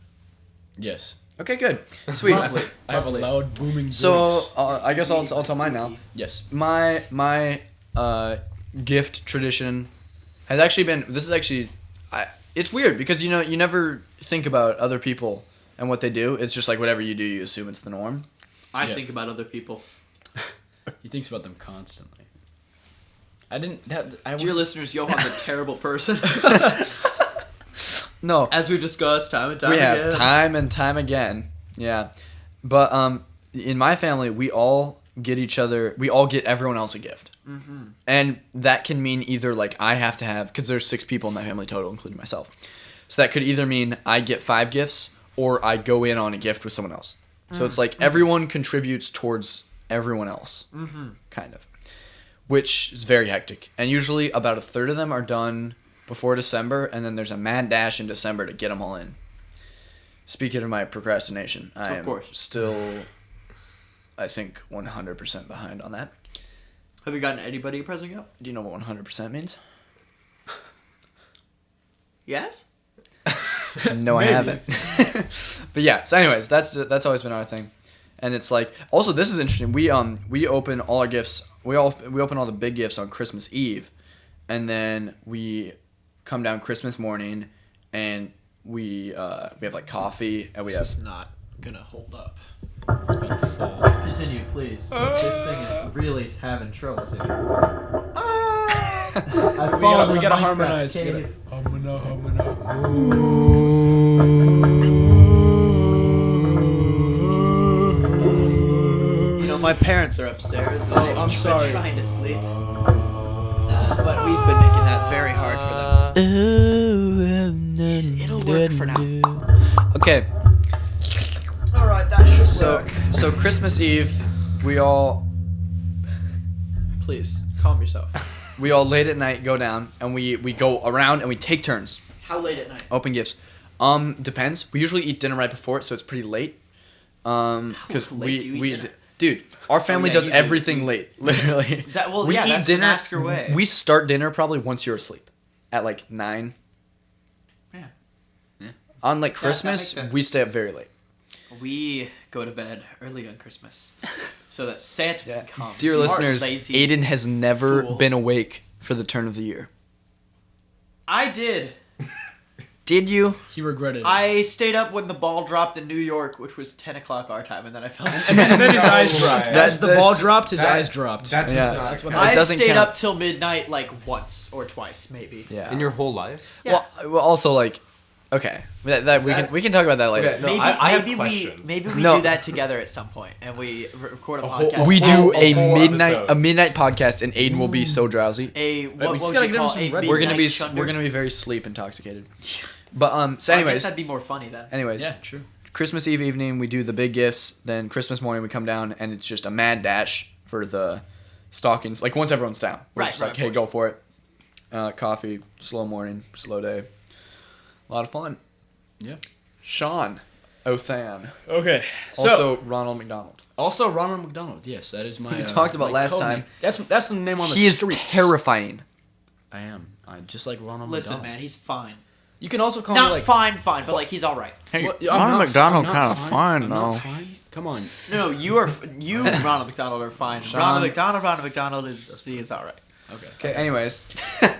Yes. Okay, good, sweet. Lovely. I have a Lovely. loud booming voice. So I guess I'll tell mine now. yes. My gift tradition has actually been. This is actually, it's weird because you never think about other people and what they do. It's just like whatever you do, you assume it's the norm. I Yeah. think about other people. He thinks about them constantly. I didn't. I Dear was- listeners, Johann's a terrible person. No, As we've discussed time and time we again. have time and time again. Yeah, but in my family, we all get everyone else a gift. Mm-hmm. And that can mean either like I have to have, because there's 6 people in my family total, including myself. So that could either mean I get 5 gifts or I go in on a gift with someone else. So it's like everyone contributes towards everyone else, kind of, which is very hectic. And usually about a third of them are done before December, and then there's a mad dash in December to get them all in. Speaking of my procrastination, I am course. still, I think, 100% behind on that. Have you gotten anybody a present yet? Do you know what 100% means? Yes. No, I Maybe. haven't. But yeah. So, anyways, that's always been our thing, and it's like also this is interesting. We open all our gifts. We open all the big gifts on Christmas Eve, and then we come down Christmas morning, and we have like coffee, and we This have. is not gonna hold up. It's been full. Continue, please. This thing is really having trouble today. We gotta harmonize. We gotta- You know, my parents are upstairs. And Oh, they've I'm been sorry. Trying to sleep, but we've been making that very hard for them. It'll work for now. Okay, All right, that should so Christmas Eve, we all Please calm yourself. late at night go down, and we go around and we take turns. How late at night? Open gifts. Depends. We usually eat dinner right before it, so it's pretty late. Because late do you eat dinner? dude, our family yeah, does you do. everything late, literally. We eat that's dinner. the Oscar way. We start dinner probably once you're asleep, at like 9. Yeah. On like that makes Christmas, sense. we stay up very late. We go to bed early on Christmas so that Santa can come. Dear Smart, listeners, lazy Aidan has never fool. been awake for the turn of the year. I did. Did you? He regretted it. I stayed up when the ball dropped in New York, which was 10 o'clock our time, and then I fell asleep. and then his eyes dropped. Right. As the That's- ball dropped, his eyes dropped. That does Yeah. not That's what count. It I doesn't stayed count. up till midnight, like once or twice, maybe. Yeah. In your whole life? Yeah. Well, also like, okay, we can talk about that later. Okay, no, maybe I have maybe we questions. maybe we No. do that together at some point, and we record a A whole- podcast. We do a whole midnight episode. podcast, and Aidan will be so drowsy. a we what just would gotta you give him call some a Red Bull. We're gonna be midnight we're chunder? gonna be very sleep intoxicated. But I guess anyways, that'd be more funny then. Yeah, true. Christmas Eve evening we do the big gifts. Then Christmas morning we come down, and it's just a mad dash for the stockings. Like once everyone's down, we're Right, just right, like, of hey, course. go for it. Coffee, slow morning, slow day. A lot of fun. Yeah. Sean Othan. Okay. Also Ronald McDonald. Also Ronald McDonald. Yes, that is my. We talked about my last code time. name. That's the name on the He is streets. terrifying. I am. I'm just like Ronald Listen, McDonald. man, he's fine. You can also call me Not like. fine, but like he's all right. Hey, Well, I'm Ronald not- McDonald I'm not kind of fine I'm not though. fine. Come on. No, you Ronald McDonald are fine. Sean. Ronald McDonald is all right. Okay. Okay. Anyways,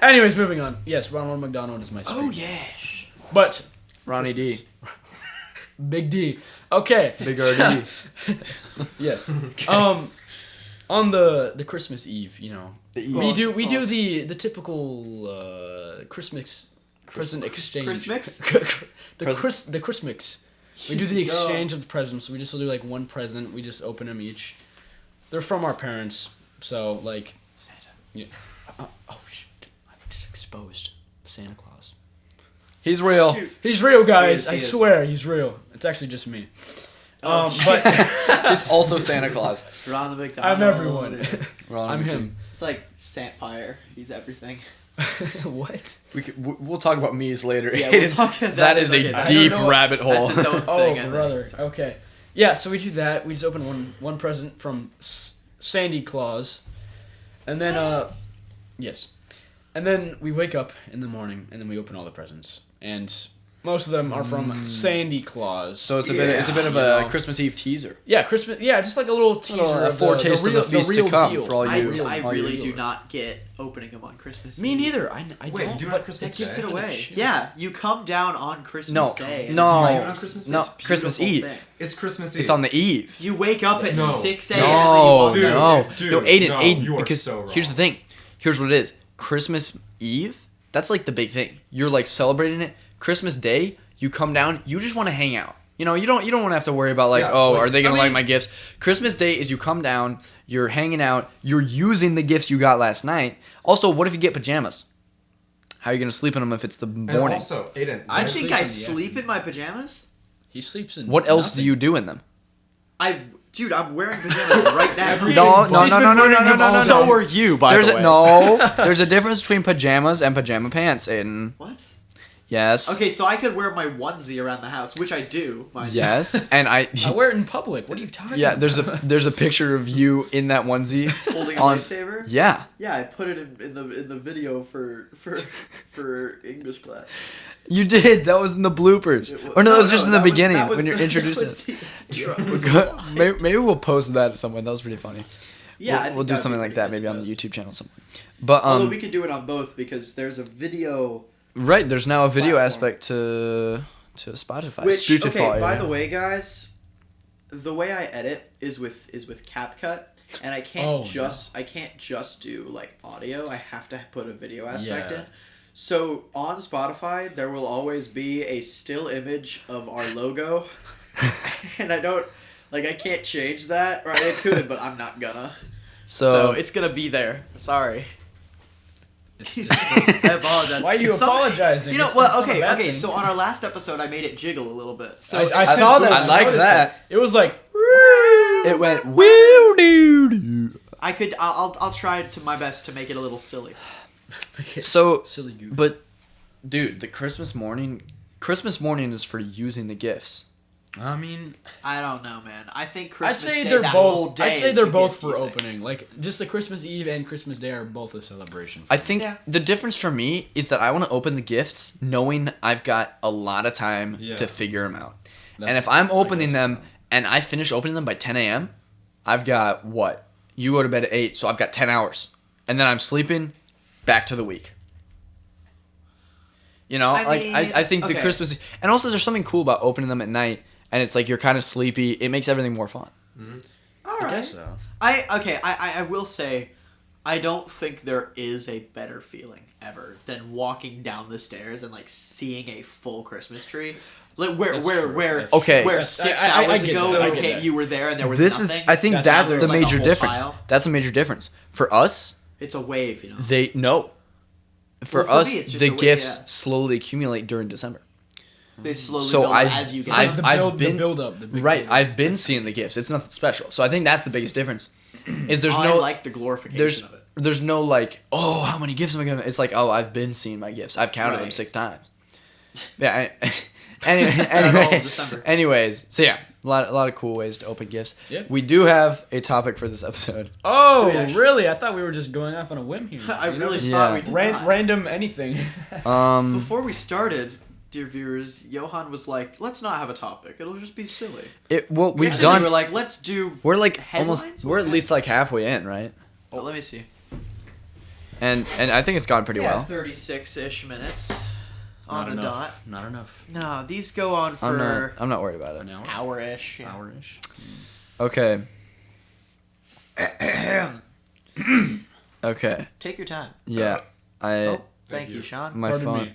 Anyways, moving on. Yes, Ronald McDonald is my street. Oh yeah. But Ronnie D. Big D. Okay. Big so- RD. Yes. On the Christmas Eve, you know, we do course. the typical Christmas present exchange. Christmas? the Christmas. We do the exchange of the presents. We just will do like one present. We just open them each. They're from our parents, so like. Santa. Yeah. Oh shit! I'm just exposed. Santa Claus. He's real. Shoot. He's real, guys. He I is. swear, he's real. It's actually just me. Oh, But He's also Santa Claus. Ronald McDonald. I'm everyone. Ronald I'm McD. him. It's like Santpire. He's everything. What? We'll talk about me's later. Yeah, we'll talk about that is okay, a I deep don't know. rabbit hole. That's its own Oh, thing. I think. brother. Okay. Yeah, so we do that. We just open one present from Sandy Claus. And then, yes. And then we wake up in the morning, and then we open all the presents. And most of them are from Sandy Claus. So it's a bit of you a know. Christmas Eve teaser. Yeah, Christmas. Yeah, just like a little teaser. A of foretaste of the feast to real come deal. for all I, you. I all you really do viewers. not get opening them on Christmas. Me Eve. neither. I Wait, don't. do it but on Christmas It gives Day? it away. Shit. Yeah, you come down on Christmas No, Day. and no. it's Do it like on Christmas Day? No, this Christmas beautiful Eve. thing. It's Christmas Eve. It's on the eve. You wake up at No. 6 a.m. No, Dude, no, dude, no, Aidan, no, Aidan. you are Because so wrong. here's the thing. Here's what it is. Christmas Eve. That's like the big thing. You're like celebrating it. Christmas Day. You come down. You just want to hang out. You know, you don't want to have to worry about like, Yeah, oh, like, are they gonna I like mean- my gifts? Christmas Day is you come down. You're hanging out. You're using the gifts you got last night. Also, what if you get pajamas? How are you gonna sleep in them if it's the And morning? also, Aidan, I there's- think sleep I in the sleep in my pajamas. He sleeps in. What else nothing. do you do in them? Dude, I'm wearing pajamas right now. No. So are you, by There's the way. there's a difference between pajamas and pajama pants, Aiden. What? Yes. Okay, so I could wear my onesie around the house, which I do. mind you. Yes, and I wear it in public. What are you talking yeah. about? There's a picture of you in that onesie. Holding a on- lightsaber. Yeah. Yeah, I put it in the video for English class. You did. That was in the bloopers. Or no, that was just in the beginning when you're introducing. Maybe we'll post that at some point. That was pretty funny. Yeah, I think we'll do that'd something be like that pretty maybe on the good. YouTube channel somewhere. But Although we could do it on both because there's a video. right, there's now a video Platform. aspect to Spotify. Which Spotify. okay, by the way, guys, the way I edit is with CapCut, and I can't just do like audio. I have to put a video aspect Yeah. in. So on Spotify, there will always be a still image of our logo, and I can't change that. Right, I could, but I'm not gonna. So it's gonna be there. Sorry. I apologize. Why are you apologizing? You know, It's well, not a okay, bad okay. thing. So on our last episode, I made it jiggle a little bit. So I saw that. I like noticed that. It was like. It went woo doo doo. I could. I'll try to my best to make it a little silly. So, Silly goof. but dude, the Christmas morning is for using the gifts. I mean, I don't know, man. I think I'd Christmas say Day, they're that whole both. day I'd say is they're the both gift for using. opening. Like just the Christmas Eve and Christmas Day are both a celebration. I think Yeah. the difference for me is that I want to open the gifts knowing I've got a lot of time Yeah. to figure them out. That's- And if I'm I opening guess them so. and I finish opening them by 10 a.m., I've got what? You go to bed at 8, so I've got 10 hours. And then I'm sleeping back to the week. You know, I think the Christmas... And also there's something cool about opening them at night, and it's like you're kind of sleepy. It makes everything more fun. Mm-hmm. All right. I guess so. I will say, I don't think there is a better feeling ever than walking down the stairs and like seeing a full Christmas tree. Like where 6 hours ago you were there and there was nothing. I think that's the like major a whole difference. pile. That's a major difference. For us, It's a wave, you know. For for us, me, it's just the a wave, gifts yeah. slowly accumulate during December. They slowly So build I've- as you get I've- older. The build up. The big Right, build up. I've been seeing the gifts. It's nothing special. So I think that's the biggest difference. Is there's I no like the glorification there's of it. there's no like, oh, how many gifts am I gonna? It's like, oh, I've been seeing my gifts. I've counted them Right. 6 times. Yeah. Anyway, all December. anyways, so yeah, a lot of cool ways to open gifts. Yeah. We do have a topic for this episode. Oh, So, yeah, really? I thought we were just going off on a whim here. I You know? really Yeah. thought we did not. Random anything. Before we started, dear viewers, Johann was like, "Let's not have a topic. It'll just be silly." We've And done. We were like, "Let's do." We're like headlines? almost. We're at least like halfway in, right? Oh, let me see. And I think it's gone pretty well. 36-ish minutes on the dot. Not enough. No, these go on for I'm not worried about it. An hour. hour-ish. Yeah. Hour-ish. Okay. Okay. Take your time. Yeah. Thank Thank you, you. Sean. My Pardon phone. me.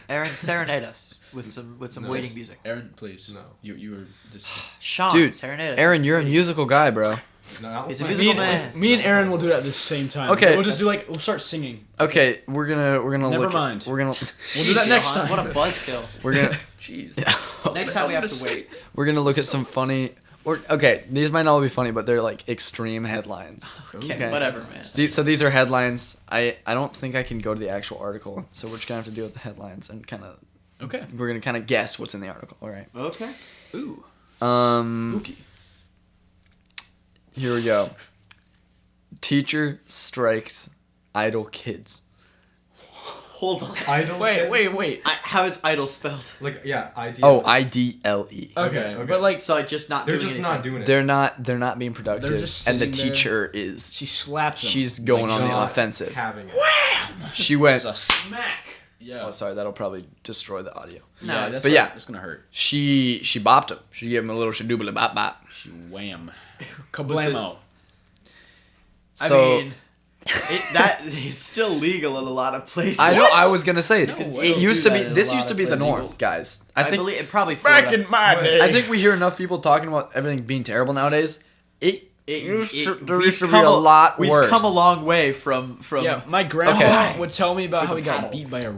Aaron, serenade us with some Nice. waiting music. Aaron, please. No. You were just. Sean, Dude, serenade us. Aaron, you're a musical guy, bro. No, not He's with a my- musical Me man. and, me and Aaron will do that at the same time. Okay. We'll just do like we'll start singing. Okay, we're gonna Never look. mind. We're gonna We'll do that next Johann, time. What a buzzkill. we're gonna Jeez. Next time we have to wait. we're gonna look at some funny. These might not be funny, but they're like extreme headlines. Okay, whatever, man. These are headlines. I don't think I can go to the actual article, so we're just gonna have to deal with the headlines and Okay. we're gonna kind of guess what's in the article. All right. Okay. Ooh. Spooky. Here we go. Teacher strikes idle kids. Hold on. Idle. Wait. How is idle spelled? Like yeah, ID. Oh, IDLE. Okay, Okay. but like So just not They're doing just anything. not doing it. They're not being productive, They're just and the sitting there. teacher is. she slaps him. She's going Like, on the not offensive. Having it. She went. It's a smack. Yeah. Oh, sorry, that'll probably destroy the audio. No, yeah, it's- that's but yeah. it's gonna hurt. She bopped him. She gave him a little shadoobly bop bop. She wham. Was Kablamo. this- I So mean, that is still legal in a lot of places. I know. I was gonna say No it way. used to Do be. that in a This lot used to of be the places. norm, guys. I think. believe it probably Back Florida. in my day. I think we hear enough people talking about everything being terrible nowadays. There used we've to be come a lot We've worse. come a long way from. Yeah, my grandpa Okay. would tell me about With how a he got paddle. beat by a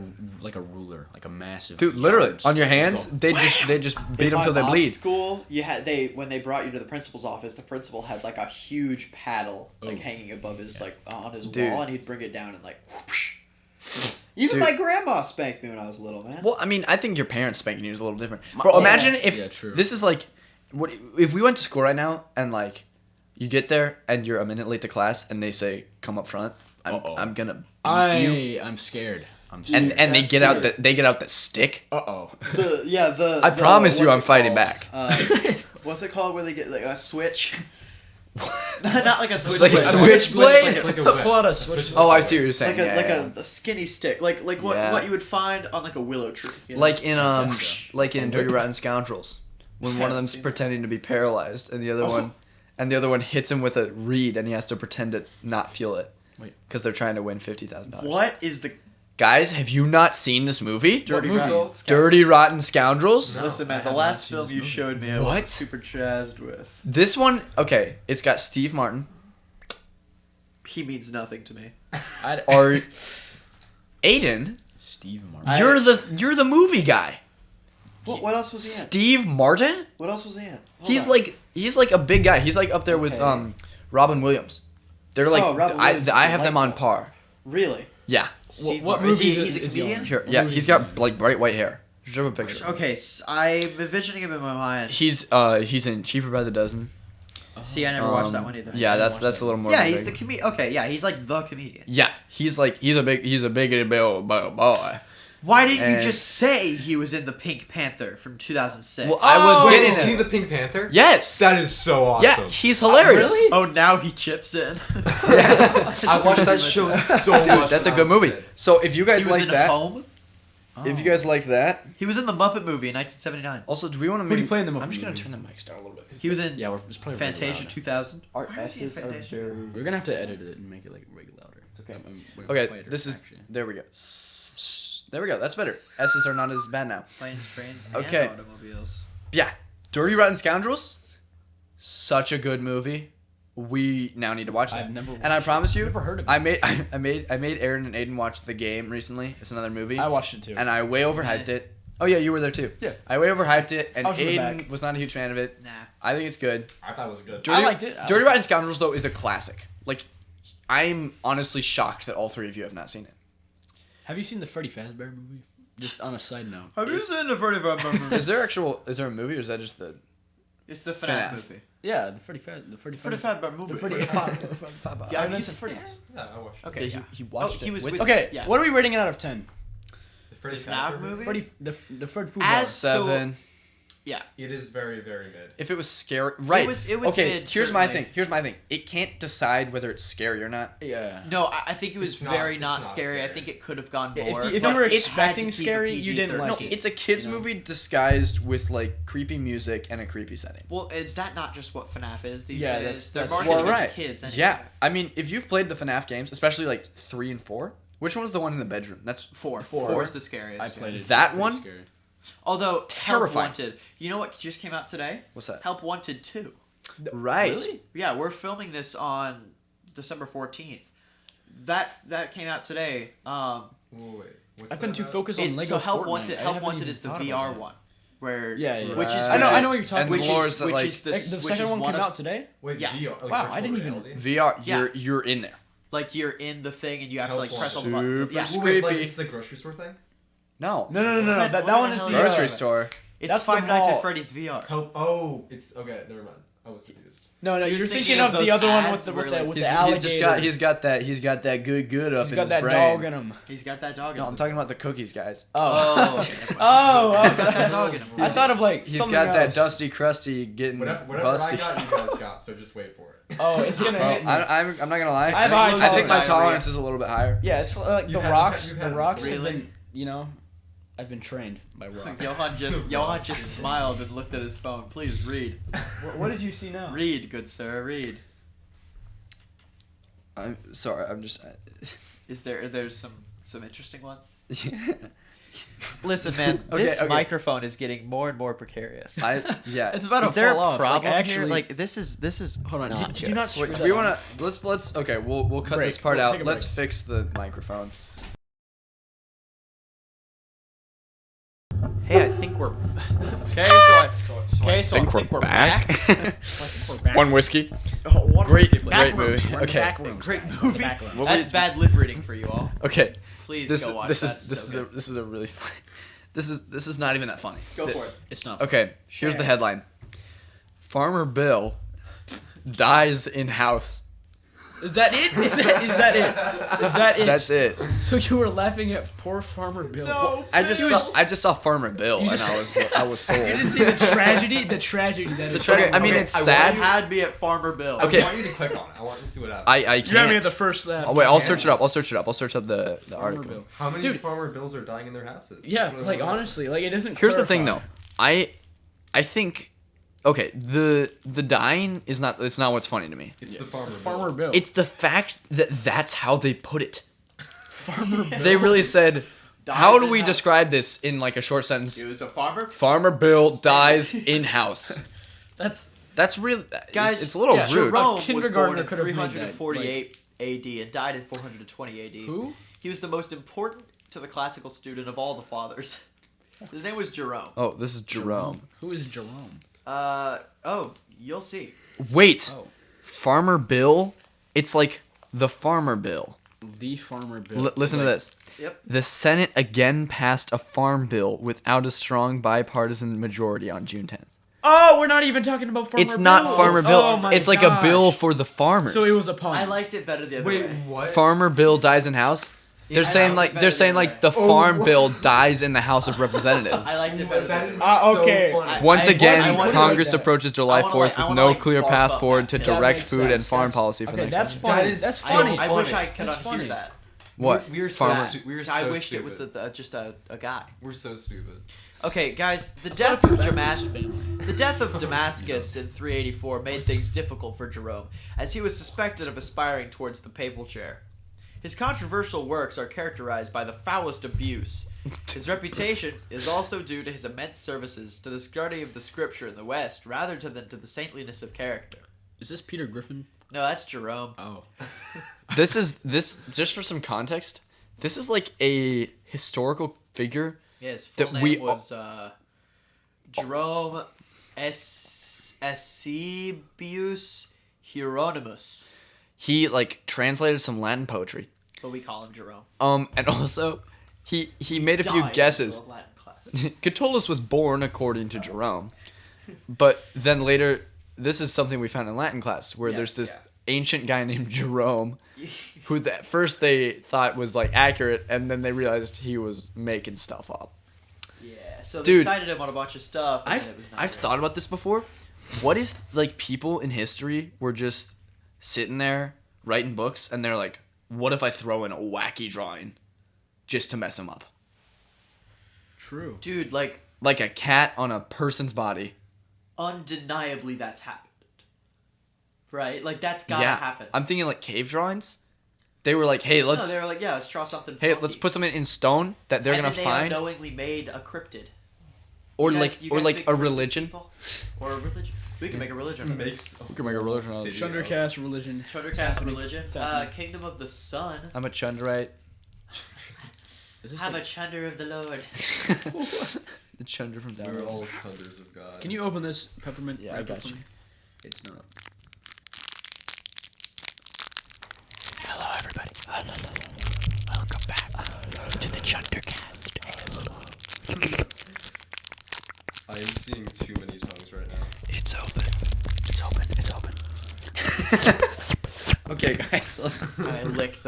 ruler, like a massive. Dude, literally yard. on your hands, they just beat them till they bleed. School, when they brought you to the principal's office, the principal had like a huge paddle like Oh. hanging above his on his Dude. wall, and he'd bring it down and like. Whoosh. Even Dude. my grandma spanked me when I was little, man. Well, I mean, I think your parents spanking you is a little different. My- Bro, yeah. imagine if Yeah, true. this is like, what if we went to school right now and like, you get there and you're a minute late to class and they say come up front. Uh-oh. I'm gonna beat you. I'm scared. I'm And scared. they That's get out it. they get out the stick. Uh-oh. I promise you I'm fighting back. What's it called where they get like a switch? Not like a switch. Like a switchblade? It's like a Pull whip. out a A switch. Oh, I see what you're saying. Like Yeah, a skinny stick, like what Yeah. you would find on like a willow tree. you know? like in Gotcha. like in Dirty Rotten Scoundrels, when one of Haven't them's seen that. pretending to be paralyzed and the other one hits him with a reed and he has to pretend to not feel it. Wait. Because they're trying to win $50,000. what is the Guys, have you not seen this movie? Dirty movie? Rotten? Dirty Rotten Scoundrels? No, Listen, man, I the have last not seen film this you movie. showed me, I What? was super jazzed with. This one, okay, it's got Steve Martin. He means nothing to me. Or Aidan, Steve Martin. you're the movie guy. What else was he in? Steve Martin? What else was he in? He's like a big guy. He's like up there with Okay. Robin Williams. They're like Robin Williams is I have them on delightful. par. Really? Yeah. Steve what Martin. movies He's a is he comedian? on? Sure. What Yeah, movie he's is he got like bright white hair. Show him a picture. Okay, I'm envisioning him in my mind. He's in Cheaper by the Dozen. See, I never watched that one either. Yeah, I never that's watched a little more. Yeah, of a he's the big- comedian. Okay, yeah, he's like the comedian. Yeah, he's a biggity bill boy. Why didn't you And- just say he was in the Pink Panther from 2006? Well, I was Wait, getting is he it. the Pink Panther? Yes. That is so awesome. Yeah, he's hilarious. Really? Oh, now he chips in. I watched that show so much. Dude, that's a when I good was movie. kid. So if you guys He was like in that, Home. if you guys like that, He was in the Muppet movie in 1979. also, do we want to Who do maybe you play in the I'm Muppet just gonna movie? turn the mics down a little bit. 'cause He was in Yeah, it's probably really Fantasia loud. 2000. Our Why was he in S's are Fantasia? very. We're gonna have to edit it and make it like way louder. It's okay. Way Okay, quieter, this is actually. there we go. There we go. That's better. S's are not as bad now. Planes, trains, Okay. and automobiles. Yeah, Dirty Rotten Scoundrels, such a good movie. We now need to watch that. I've never and I promise you, never heard of it. I made Aaron and Aiden watch The Game recently. It's another movie, I watched it too. and I way overhyped it. Oh yeah, you were there too. Yeah. I way overhyped it, and I was in the Aiden back. was not a huge fan of it. Nah. I think it's good. I thought it was good. Dirty, liked it. Dirty Rotten Scoundrels though is a classic. Like, I'm honestly shocked that all three of you have not seen it. Have you seen the Freddy Fazbear movie? Just on a side note. Have you seen the Freddy Fazbear movie? Is there a movie or is that just the It's the FNAF. FNAF movie. Yeah, the Freddy Fazbear. The Freddy Fazbear movie. The Freddy Fazbear. Yeah, I have you meant seen Freddy. Yeah, I watched it. Okay, Yeah, yeah. he watched he it was with with Okay, Yeah. what are we rating it out of 10? The Freddy The FNAF Fazbear movie? Freddy, the Fred Food As- Bar. So- 7. Yeah. It is very, very mid. If it was scary, right? It was okay. mid, Here's my certainly. thing. Here's my thing. It can't decide whether it's scary or not. Yeah. No, I think it was It's not- very it's not not scary. I scary. think it could have gone If more. you but were it had to expecting keep a scary, you didn't like No, PG-13. it. it's a kids No. movie disguised with like creepy music and a creepy setting. Well, is that not just what FNAF is these Yeah, days? that's- They're that's- marketing Well, it right. to kids. Anyway. Yeah, I mean, if you've played the FNAF games, especially like 3 and 4, which one's the one in the bedroom? That's Four. Four. Four is the scariest. I played it. That Pretty one? scary. Although Help Terrifying. Wanted. You know what just came out today? what's that? Help Wanted 2. Right. Really? Yeah, we're filming this on December 14th. That came out today. Whoa, wait. What's I've been that too about? focused on It's, Lego so Help Fortnite. Wanted. I Help haven't Wanted even is the thought VR about that. one, where Yeah, yeah. which is Right. I know what which you're talking And about. is Lores that, which like- is the, The which second is one one came of, out today? Wait, Yeah. VR. Like Wow, virtual I didn't even- reality? VR. Yeah. You're in there. like you're in the thing and you have to like Help press all the Wanted. buttons. Yeah. Super Wait, like creepy. it's the grocery store thing? No. No. What That the one is hell the is Grocery that? store. It's That's the Five Nights mall. at Freddy's VR. Help. Oh, it's okay. Never mind. I was confused. No, He you're was thinking thinking of of the those other one with ads the where, like, with He's the alligator. he's got that good up He's in got his that brain. dog in him. He's got that dog in No, him. I'm talking about the cookies, guys. Oh. okay, never mind. Oh, He's got that dog in him. I thought of like He's something got that else. dusty, crusty, getting Whatever I busty. got, you guys got. So just wait for it. Oh, it's gonna Well, hit me. I'm not gonna lie. I have high I think my tolerance. tolerance is a little bit higher. Yeah, it's like You the had- rocks. you The had- rocks have Really? been, I've been trained by rocks. Johann just smiled and looked at his phone. Please read. What did you see now? Read, good sir, read. I'm sorry. I'm just. Is there's some interesting ones? Yeah. Listen, man, Okay, this okay. microphone is getting more and more precarious. Yeah. It's about Is to there fall a off. problem Like, here? actually, Like this is hold on. not Did good. you not screw Wait, that we on? wanna let's okay. We'll cut Break. this part We'll out. take a Let's break. fix the microphone. Hey, I think we're okay. So I think we're back. We're back. One whiskey. Oh, one Great, whiskey, please. great Backrooms. movie. We're in the Okay. back rooms. Great Back movie. rooms. What That's we- bad lip reading for you all. Okay. Please This go watch this that. is this so is good. this is a really funny. This is not even that funny. Go for it. It's not. Okay. Here's the Share. headline. Farmer Bill dies in house. Is that it? Is that it? Is that it? That's it. So you were laughing at poor Farmer Bill. No, I just saw Farmer Bill You and just- I was sold. You didn't see the tragedy. The tragedy that is. tragedy- I mean, Okay, it's I sad. You had me at Farmer Bill. Okay. I want you to click on it. I want to see what happens. I You had me can't. at the first laugh. Oh wait, I'll search it up. I'll search up the Farmer article. Bill. How many Dude. farmer bills are dying in their houses? Yeah, That's what I like wanna know. honestly, like it doesn't. Here's the thing though. clarify. I think okay, the dying is not it's not what's funny to me. It's Yeah, the farmer, Farmer bill. Bill. It's the fact that that's how they put it. Farmer Bill. They really said, Dies how do in we house. describe this in like a short sentence? He was a farmer. Farmer Bill dies in house. That's That's really Guys, it's a little yeah, rude. Jerome was kindergartner born in could have made that, 348 AD and died in 420 AD. who? He was the most important to the classical student of all the fathers. His name was Jerome. Oh, this is Jerome. Who is Jerome? Oh, you'll see. Wait, Oh, Farmer Bill? It's like the Farmer Bill. the Farmer Bill. Listen to Like, this. Yep. The Senate again passed a farm bill without a strong bipartisan majority on June 10th. Oh, we're not even talking about Farmer Bill. It's not Farmer Bill. Oh my it's like a gosh. bill for the farmers. So it was a pun. I liked it better the other Wait, way. what? Farmer Bill dies in house. They're saying like the farm bill dies in the House of Representatives. I liked it better. That is okay. so funny. Once I again, want to Congress like that. approaches July I wanna 4th like- I with wanna no like clear barf path up forward that. to Yeah, direct makes food and sense. farm That's- policy for the Okay, next that's one. funny. That is That's so funny. I wish I funny. could That's unhear funny. that. What? We're so Farmer- we're so I wish stupid. it was just a guy. We're so stupid. Okay, guys, the That's death what I of feel bad for Damascus. his family. The death of Damascus in 384 made things difficult for Jerome, as he was suspected of aspiring towards the papal chair. His controversial works are characterized by the foulest abuse. His reputation is also due to his immense services to the study of the scripture in the West, rather than to the saintliness of character. Is this Peter Griffin? No, that's Jerome. Oh. This just for some context. This is like a historical figure. Yeah, his full That name we- was Jerome Eusebius Hieronymus, He like translated some Latin poetry. but we call him Jerome. And also he made a few Died in guesses. the Latin class. Catullus was born according to Jerome. But then later, this is something we found in Latin class, where there's Yes, this ancient guy named Jerome, who at first they thought was like accurate, and then they realized he was making stuff up. Yeah, so they Dude, cited him on a bunch of stuff. And then it was not I've great. thought about this before. What if like people in history were just sitting there writing books, and they're like, "What if I throw in a wacky drawing, just to mess them up, True. Dude, like, like a cat on a person's body?" undeniably that's happened. Right? Like, that's gotta Yeah, happen. I'm thinking like cave drawings. They were like, "Hey, No, let's they were like, yeah, let's draw something hey, funky. let's put something in stone that they're and gonna then find, they unknowingly made a cryptid. or You like guys- you or guys like make a cryptid religion." people? Or a religion. We can make a religion. We can make a religion out of it. Chunder-Cast religion. Chunder-Cast religion. It's happening. Kingdom of the Sun. I'm a Chunderite. Is this I'm like- a Chunder of the Lord. The Chunder from We're down. all thunders of God. Can you open this peppermint? Yeah, I wrapper got for you. me? It's not. Hello, everybody. Welcome back to the Chunder-Cast. I am seeing too many tongues right now. It's open. It's open. It's open. Okay, guys. Listen. I licked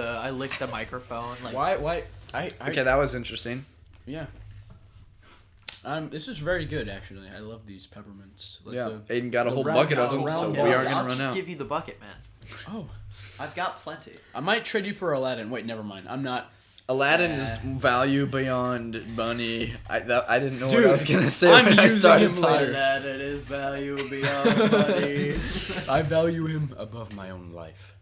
the microphone. Like, Why? Okay, that was interesting. Yeah. This is very good, actually. I love these peppermints. Like Yeah, the- Aiden got a the whole round- bucket of the them, round so ball. we aren't I'll gonna run just out. give you the bucket, man. Oh, I've got plenty. I might trade you for Aladdin. Wait, never mind. I'm not. Aladdin Yeah. is value beyond money. I didn't know Dude, what I was gonna say I'm when I using started him talking. later. That it is value beyond money. I value him above my own life.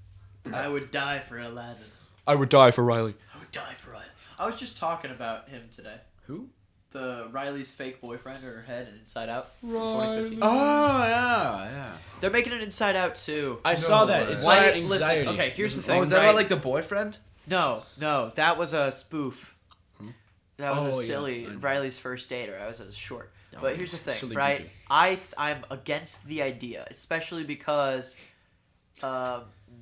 I would die for Aladdin. I would die for Riley. I would die for Riley. I was just talking about him today. Who? The Riley's fake boyfriend or her head in Inside Out. From 2015. Oh yeah. They're making an Inside Out too. I saw way. that. It's Why- like listen, anxiety. okay, here's the thing. Oh, is that right? about like the boyfriend? No, that was a spoof. That was Oh, a yeah, silly I know. Riley's first date, or I was short. Oh, But here's the thing, silly right? goofy. I'm against the idea, especially because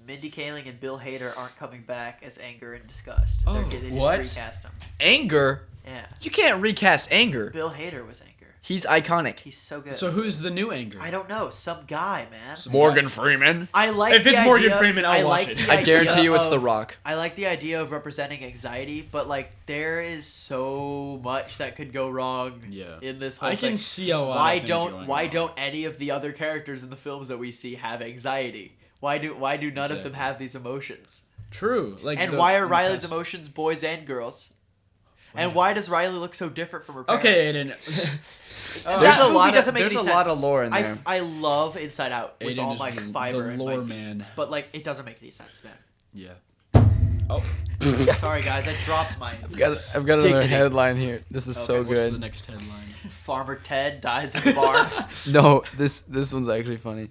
Mindy Kaling and Bill Hader aren't coming back as Anger and Disgust. Oh, They just what? recast them. Anger? Yeah. You can't recast Anger. Bill Hader was Anger. He's iconic. He's so good. So who's the new Anger? I don't know. Some guy, man. Morgan Freeman. I like If the it's idea, Morgan Freeman, I'll I watch like it. the I guarantee idea you it's of- The Rock. I like the idea of representing anxiety, but like there is so much that could go wrong Yeah. in this whole I thing. can see a lot. Why of things don't going why on. don't any of the other characters in the films that we see have anxiety? Why do none of them Exactly. have these emotions? True. Like And the- why are in the Riley's past- emotions boys and girls? And why does Riley look so different from her parents? Okay, Aiden. That There's a movie lot of- doesn't make there's any a lot sense. of lore in there. I love Inside Out with Aiden all is my the fiber and lore my man. beans, but like it doesn't make any sense, man. Yeah. Oh. Sorry guys, I dropped my I've got another Dignity. headline here. This is so Okay, What's the good. next headline? Farmer Ted dies in the barn. No, this one's actually funny.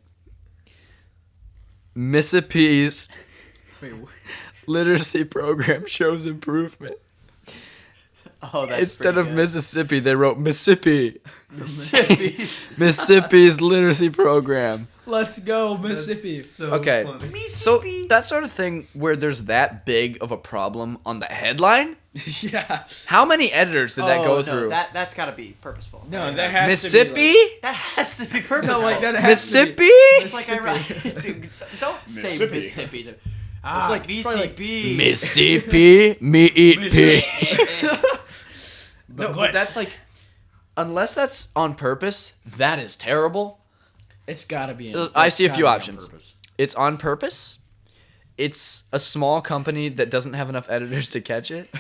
Mississippi's Wait. What? literacy program shows improvement. Oh, that's Instead of pretty good. Mississippi, they wrote Mississippi. Mississippi's. Mississippi's literacy program. Let's go, Mississippi. Okay. So that sort of thing where there's that big of a problem on the headline. Yeah. How many editors did that Oh, go no, through? That's got to be purposeful. No, Right? that has Mississippi? to be That has to be like, purposeful. no, like that has to be. Mississippi? It's like I write. Don't say Mississippi. Mississippi. It's like me probably like CP. Mississippi, me eat pig. But No, but that's like, unless that's on purpose, that is terrible. it's gotta be. I see a few Gotta be on options. purpose. It's on purpose. It's a small company that doesn't have enough editors to catch it.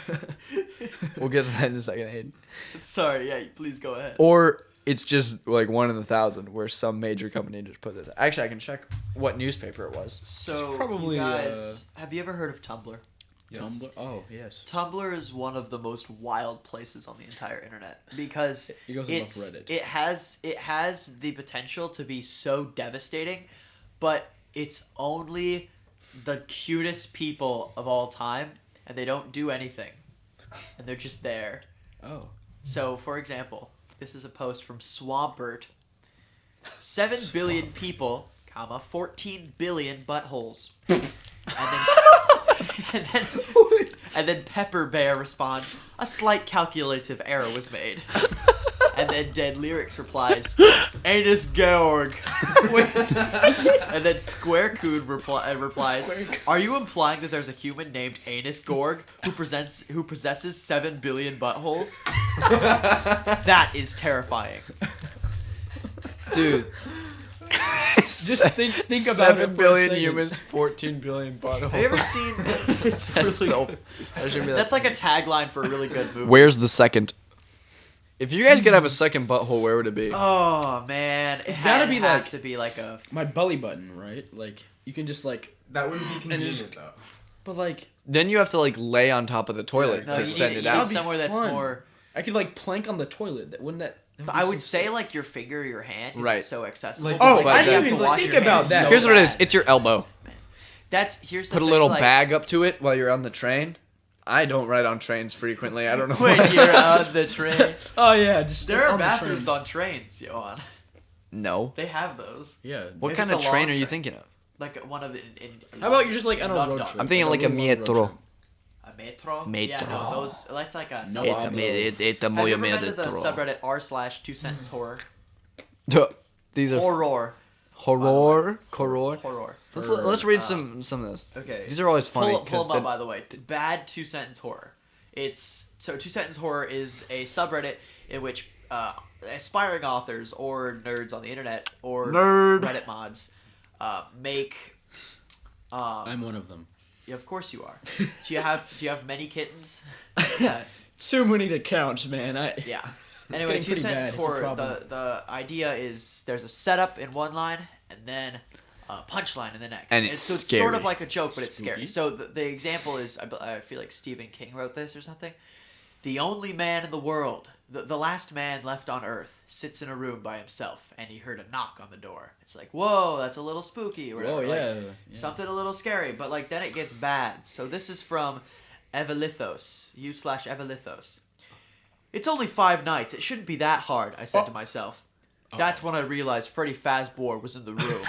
We'll get to that in a second, Aidan. Sorry, yeah, please go ahead. Or it's just like 1 in 1,000 where some major company just put this. Actually, I can check what newspaper it was. So, It's probably, you guys, have you ever heard of Tumblr? Yes. Tumblr. Oh yes. Tumblr is one of the most wild places on the entire internet because It goes above Reddit. it has the potential to be so devastating, but it's only the cutest people of all time, and they don't do anything, and they're just there. Oh. So, for example, this is a post from Swampert. 7 billion people, comma, 14 billion buttholes. And then Pepper Bear responds, a slight calculative error was made. And then Dead Lyrics replies, Anus Georg. And then Square Coon replies, are you implying that there's a human named Anus Gorg who possesses 7 billion buttholes? That is terrifying. Dude. Just think about it 7 for a billion second. humans, 14 billion buttholes. Have you ever seen... It's That's really so... good. that should be That's like a tagline for a really good movie. Where's the second? If you guys could have a second butthole, where would it be? Oh man, It's gotta be have like- to be like a. My belly button, right? Like you can just like, That wouldn't be And convenient just- though. but like Then you have to like lay on top of the toilet No, to you send need, it you out. need That'd be somewhere that's fun. more. I could like plank on the toilet. Wouldn't that? But I would say like your finger, or your hand, is Right. so accessible. Like- but, Oh, But I you didn't have even to wash think your about hands that. so Here's what it is. bad. It's your elbow. Here's the Put a thing, little like, bag up to it while you're on the train. I don't ride on trains frequently. I don't know when why. you're on the train. Oh yeah, just There are on the bathrooms train. on trains, Johann. No. They have those. Yeah. What If kind it's of a train long are you train. thinking of? Like one of How about you're just like on a road London. trip? I'm thinking like a really long road metro. trip. A metro? Metro. Yeah, no, those. That's like a. No, subreddit. I- Have you ever muy been to the metro. subreddit r/2sentence horror? These are Horror. horror. Horror. Let's read some of this. Okay. These are always funny. Pull 'cause them up, they- by the way. Bad 2-sentence horror. So 2-sentence horror is a subreddit in which aspiring authors or nerds on the internet or Nerd. Reddit mods make. I'm one of them. Yeah, of course you are. Do you have many kittens? Too many to count, man. Yeah. It's Anyway, getting pretty 2-sentence bad. It's a horror. problem. The idea is there's a setup in one line and then a punchline in the next. And it's so it's scary. sort of like a joke, but it's scary. Spooky. So the example is, I feel like Stephen King wrote this or something. The only man in the world, the last man left on Earth, sits in a room by himself, and he heard a knock on the door. It's like, whoa, that's a little spooky, or whatever. Oh like, yeah. something a little scary, but like then it gets bad. So this is from Evelithos, u/Evelithos. It's only 5 nights. It shouldn't be that hard, I said to myself. That's when I realized Freddy Fazbear was in the room.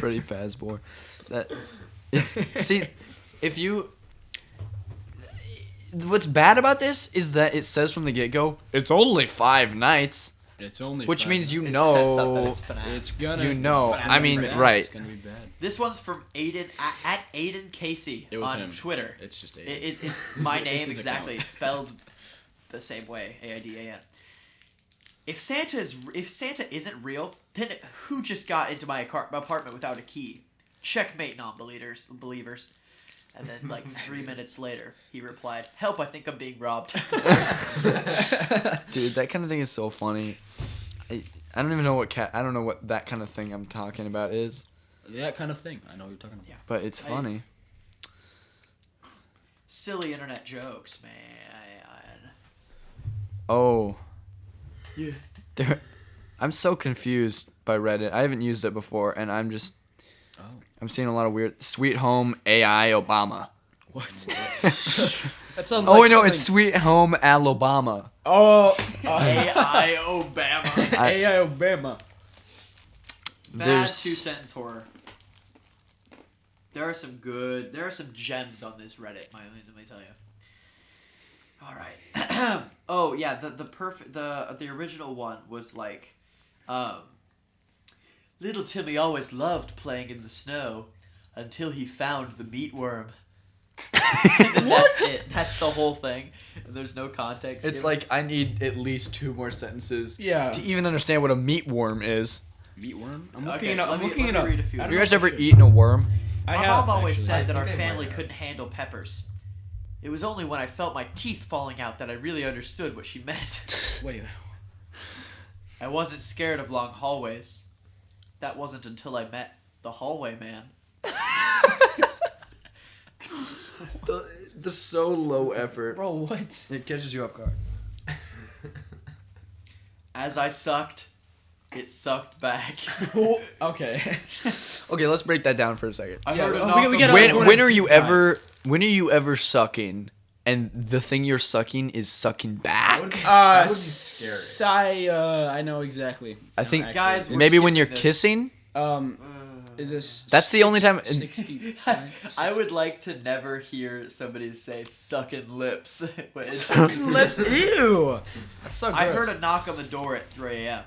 Freddy Fazbear. That it's see if you. What's bad about this is that it says from the get go it's only 5 nights, It's only. which 5 means you It know sets up that it's FNAF. It's gonna. You know, it's I mean, bad. right. It's gonna be bad. This one's from Aidan at Aidan Casey It was on him. Twitter. It's just a. It's my It's name his exactly. account. It's spelled the same way, Aidan. If Santa isn't real, then who just got into my apartment without a key? Checkmate, non-believers. And then, like 3 minutes later, he replied, "Help! I think I'm being robbed." dude, that kind of thing is so funny. I don't even know I don't know what that kind of thing I'm talking about is, that kind of thing. I know what you're talking about. Yeah. but it's funny. Silly internet jokes, man. Oh, Yeah. I'm so confused by Reddit. I haven't used it before, and I'm seeing a lot of weird. Sweet Home AI Obama. What? That sounds. Oh, like wait, no, something- it's Sweet Home Alabama. Oh. AI Obama. AI Obama. Bad There's 2-sentence horror. There are some gems on this Reddit. Let me tell you. All right. Oh yeah, the original one was like, Little Timmy always loved playing in the snow until he found the meatworm. And that's it. That's the whole thing. And there's no context. It's given. like I need at least 2 more sentences Yeah. to even understand what a meatworm is. Meatworm? I'm Okay, looking it up. let I'm me- looking let it me up. read a few. I Have don't you know guys if I ever should. eaten a worm? I My have, mom always actually. said that I our think they family might have. couldn't handle peppers. It was only when I felt my teeth falling out that I really understood what she meant. Wait. I wasn't scared of long hallways. That wasn't until I met the hallway man. The so low effort. Bro, what? It catches you off guard. As I sucked, it sucked back. Okay. Okay, let's break that down for a second. I Yeah, heard a we knock on gotta- the we door. When are deep you dive. ever sucking and the thing you're sucking is sucking back? That would be scary. I know exactly. I think- actually. Guys, we're Maybe when skipping you're this. kissing? Is this That's the only time- 60. I would like to never hear somebody say sucking lips. Let's ew. That's so gross. I heard a knock on the door at 3 a.m.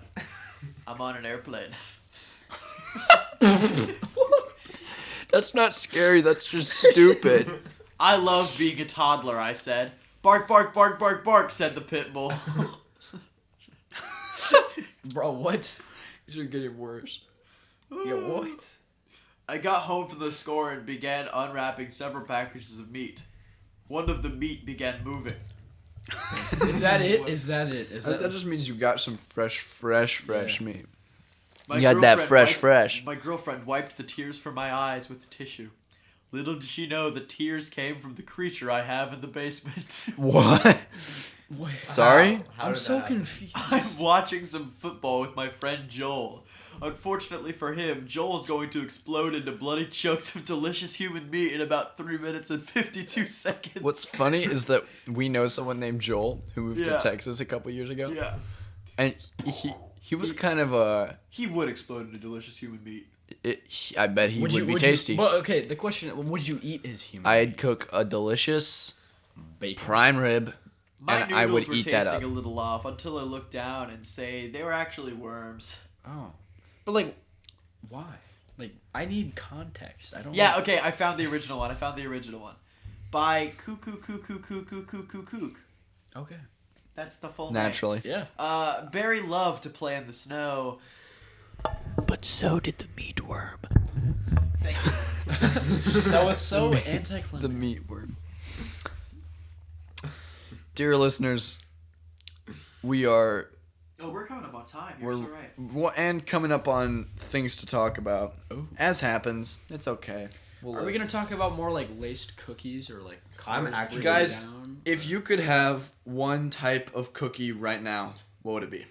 I'm on an airplane. That's not scary, that's just stupid. I love being a toddler, I said. Bark, bark, bark, bark, bark, said the pit bull. Bro, what? These are getting worse. Yeah, what? I got home from the store and began unwrapping several packages of meat. One of the meat began moving. Is that it? Is that it? Is That that just means you got some fresh Yeah. meat. My You got that girlfriend fresh. My girlfriend wiped the tears from my eyes with a tissue. Little did she know the tears came from the creature I have in the basement. What? Wait, Sorry? How I'm did so that happen? confused. I'm watching some football with my friend Joel. Unfortunately for him, Joel's going to explode into bloody chunks of delicious human meat in about 3 minutes and 52 seconds. What's funny is that we know someone named Joel who moved Yeah. to Texas a couple years ago. Yeah. And he was kind of a... He would explode into delicious human meat. I bet he would be tasty. Well, okay, the question, would you eat as human? I'd cook a delicious bacon. prime rib, My and noodles I would were eat that tasting up. a little off until I looked down and say they were actually worms. Oh. But like, why? Like, I need context. I don't Yeah, know. okay, I found the original one. By Cuckoo. Okay. That's the full Naturally. Yeah. name. Barry loved to play in the snow. But so did the meatworm. Thank you. That was so The anticlimactic. meat worm. Dear listeners, we are... Oh, we're coming up on time. You're so right. And coming up on things to talk about. Ooh. As happens. It's okay. Are we gonna talk about more like laced cookies or like? I'm colors actually- breaking Guys, down? If you could have one type of cookie right now, what would it be?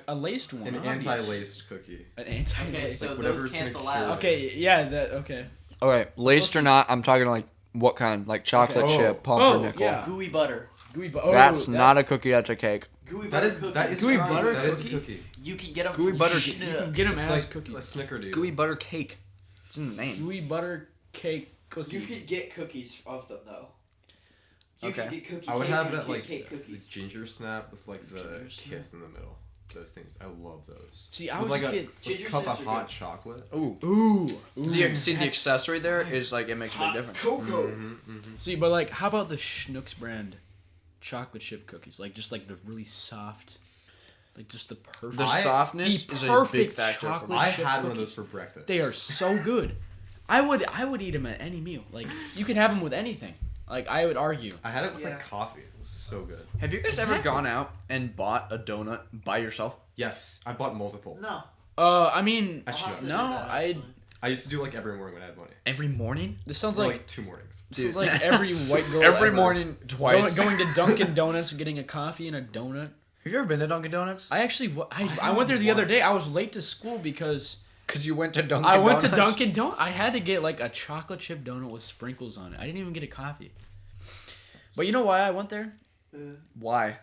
a laced one, An obvious. anti-laced cookie. An anti. Okay, so Like whatever those it's gonna cancel cure. out. Okay, yeah, that okay. Okay, laced or not, I'm talking like what kind? Like chocolate Okay. chip, Oh. pumpernickel. Yeah. Gooey butter. Gooey That's not a cookie, that's a cake. Gooey That butter is cookies. Gooey correct. butter That is a cookie? cookie. You can get them Gooey from butter- You can Schnucks. get them It's as like cookies. a snickerdoodle. Gooey butter cake. It's in the name. Gooey butter cake cookie. You could get cookies of them though. You Okay. could get cookie I would cake have and that like cake the cookies. ginger snap with like the Ginger kiss in the middle. Those things, I love those. See, I With would like just a get Ginger cup snaps of are hot good. chocolate. Ooh. ooh. See, the accessory there is like, it makes a big difference. Cocoa. See, but like, how about the Schnucks brand chocolate chip cookies? Like, just like the really soft, like just the perfect. The softness the is a big perfect factor for chocolate me. I chip had one of cookies. those for breakfast. They are so good. I would eat them at any meal. Like, you can have them with anything. Like, I would argue. I had it with Yeah. like coffee. It was so good. Have you guys ever Exactly. gone out and bought a donut by yourself? Yes, I bought multiple. No. I mean, I should I'll have to have. no, do that, I. actually. I used to do like every morning when I had money. Every morning? This sounds Or, like, like 2 mornings. this sounds like every white girl Every ever. morning, twice. Going to Dunkin' Donuts, getting a coffee and a donut. Have you ever been to Dunkin' Donuts? I actually, I went there the other day. I was late to school because Because you went to Dunkin' I Donuts? went to Dunkin' Donuts. I had to get like a chocolate chip donut with sprinkles on it. I didn't even get a coffee. But you know why I went there? Why?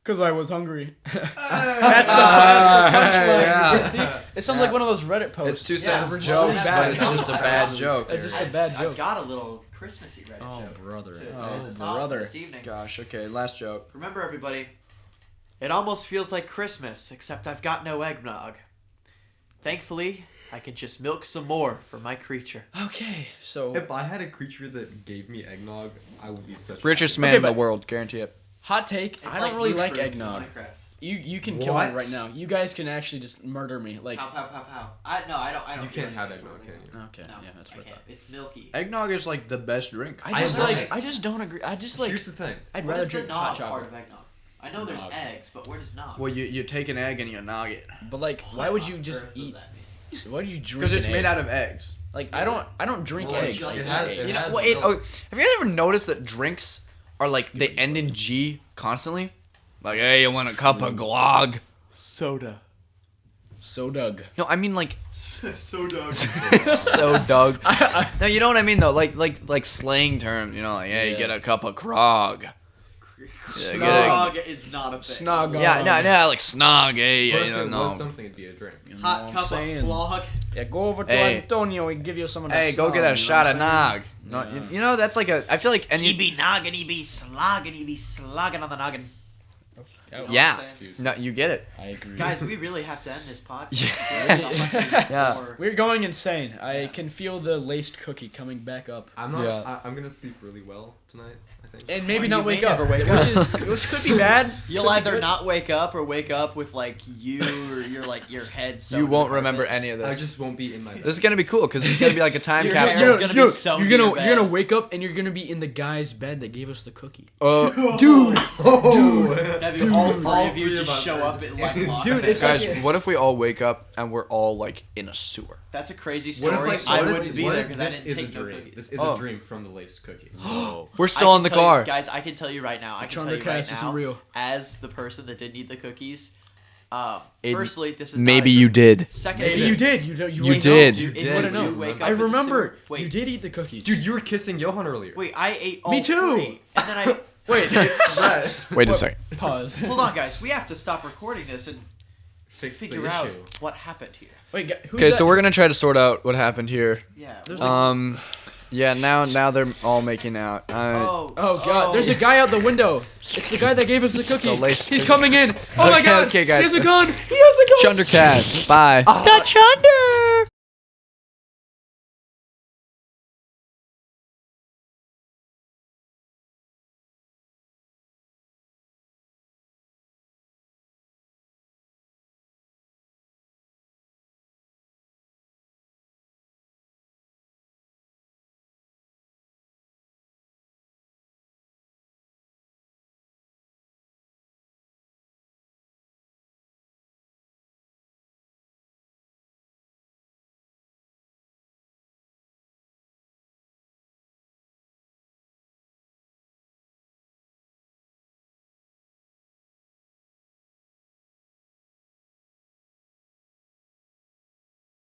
Because I was hungry. that's the punchline. yeah. See? It sounds like one of those Reddit posts. It's two Yeah, sentence we're jokes, just but bad it's just a jokes. bad joke. It's just a I've, bad I've joke. got a little Christmassy Reddit Oh, joke. brother. To Oh, end this off brother. this evening. Gosh, okay, last joke. Remember, everybody, it almost feels like Christmas, except I've got no eggnog. Thankfully, I can just milk some more for my creature. Okay, so If I had a creature that gave me eggnog, I would be such. Richest a man Okay, in the but- world, guarantee it. hot take. I don't really like eggnog. Minecraft. You can kill me What? right now. You guys can actually just murder me. Like Pow, pow, pow, pow. I don't. You feel can't have anything eggnog, towards can you? okay, No, yeah, that's I what I can't. thought. It's milky. Eggnog is like the best drink. I just I like. know. I just don't agree. I just like. Here's the thing. I'd What rather is the drink hot nog part chocolate. of eggnog? I know there's Nog. eggs, but where does nog? Well, you take an egg and you nog it But like, why would you just eat? Why do you drink? because it's an made egg? out of eggs. Like I don't drink Well, eggs. it Like, has- it You know, has well, milk. have you guys ever noticed that drinks are like they end in G constantly? Like, hey, you want a cup of glog? Soda. so Doug. No, I mean like Soda. so Doug. No, you know what I mean though. Like slang terms. You know, like hey, Yeah. get a cup of grog. Yeah, get a- Snog is not a thing. Snog. yeah, no, like snog. Hey, But you if don't it know. was something, it'd be a drink. You know Hot what cup I'm of saying? slog. Yeah, go over to Hey. Antonio and give you some of the Hey, go snog, get you know a shot of what I'm nog. No, Yeah. you know that's like a. I feel like He any. be noggin, he be slogging, he be slogging on the noggin. saying? Yeah, Excuse no, you get it. I agree. Guys, we really have to end this podcast. Yeah. We're going insane. I can feel the laced cookie coming back up. I'm not. Yeah. I'm gonna sleep really well tonight. I think. And maybe Well, not you wake may up, never wake up. which could be bad. You'll Could be either good. not wake up or wake up with like you or your head. sewn You to won't the remember carpet. any of I this. just won't be in my. This is gonna be cool because it's gonna be like a time Your capsule. hair's gonna be sewn to your you're gonna bed. wake up and you're gonna be in the guy's bed that gave us the cookie. Dude, Have you all three all of you three of just us show are- up in like Dude, it's guys, like- what if we all wake up and we're all like in a sewer? That's a crazy What story. if, I what if- wouldn't be what there if because I this didn't is a take no dream? cookies. This is Oh. a dream from the laced cookie. We're still I in the can tell you- car. guys. I can tell you right now. I can tell you right Chunder-Cast now. isn't real. As the person that didn't eat the cookies, Aiden, firstly, this is Maybe not a you dream. did. Secondly, Maybe you did. You You wouldn't did. know. You If did. you Wouldn't do know. wake up I in the remember. sewer- Wait, You did eat the cookies. Dude, you were kissing Johann earlier. wait. I ate all Me too. three, and then I Wait. Wait a second. Pause. hold on, guys. We have to stop recording this and Fix the figure out issue. what happened here. Wait. Who's Okay, that? so we're gonna try to sort out what happened here. Yeah. There's what- Yeah, now they're all making out. oh God, there's a guy out the window. It's the guy that gave us the cookie. laced He's cookie. coming in. Oh my Okay, God. okay, guys. He has a gun. He has a gun. Chunder-Cast. Bye. The Chunder.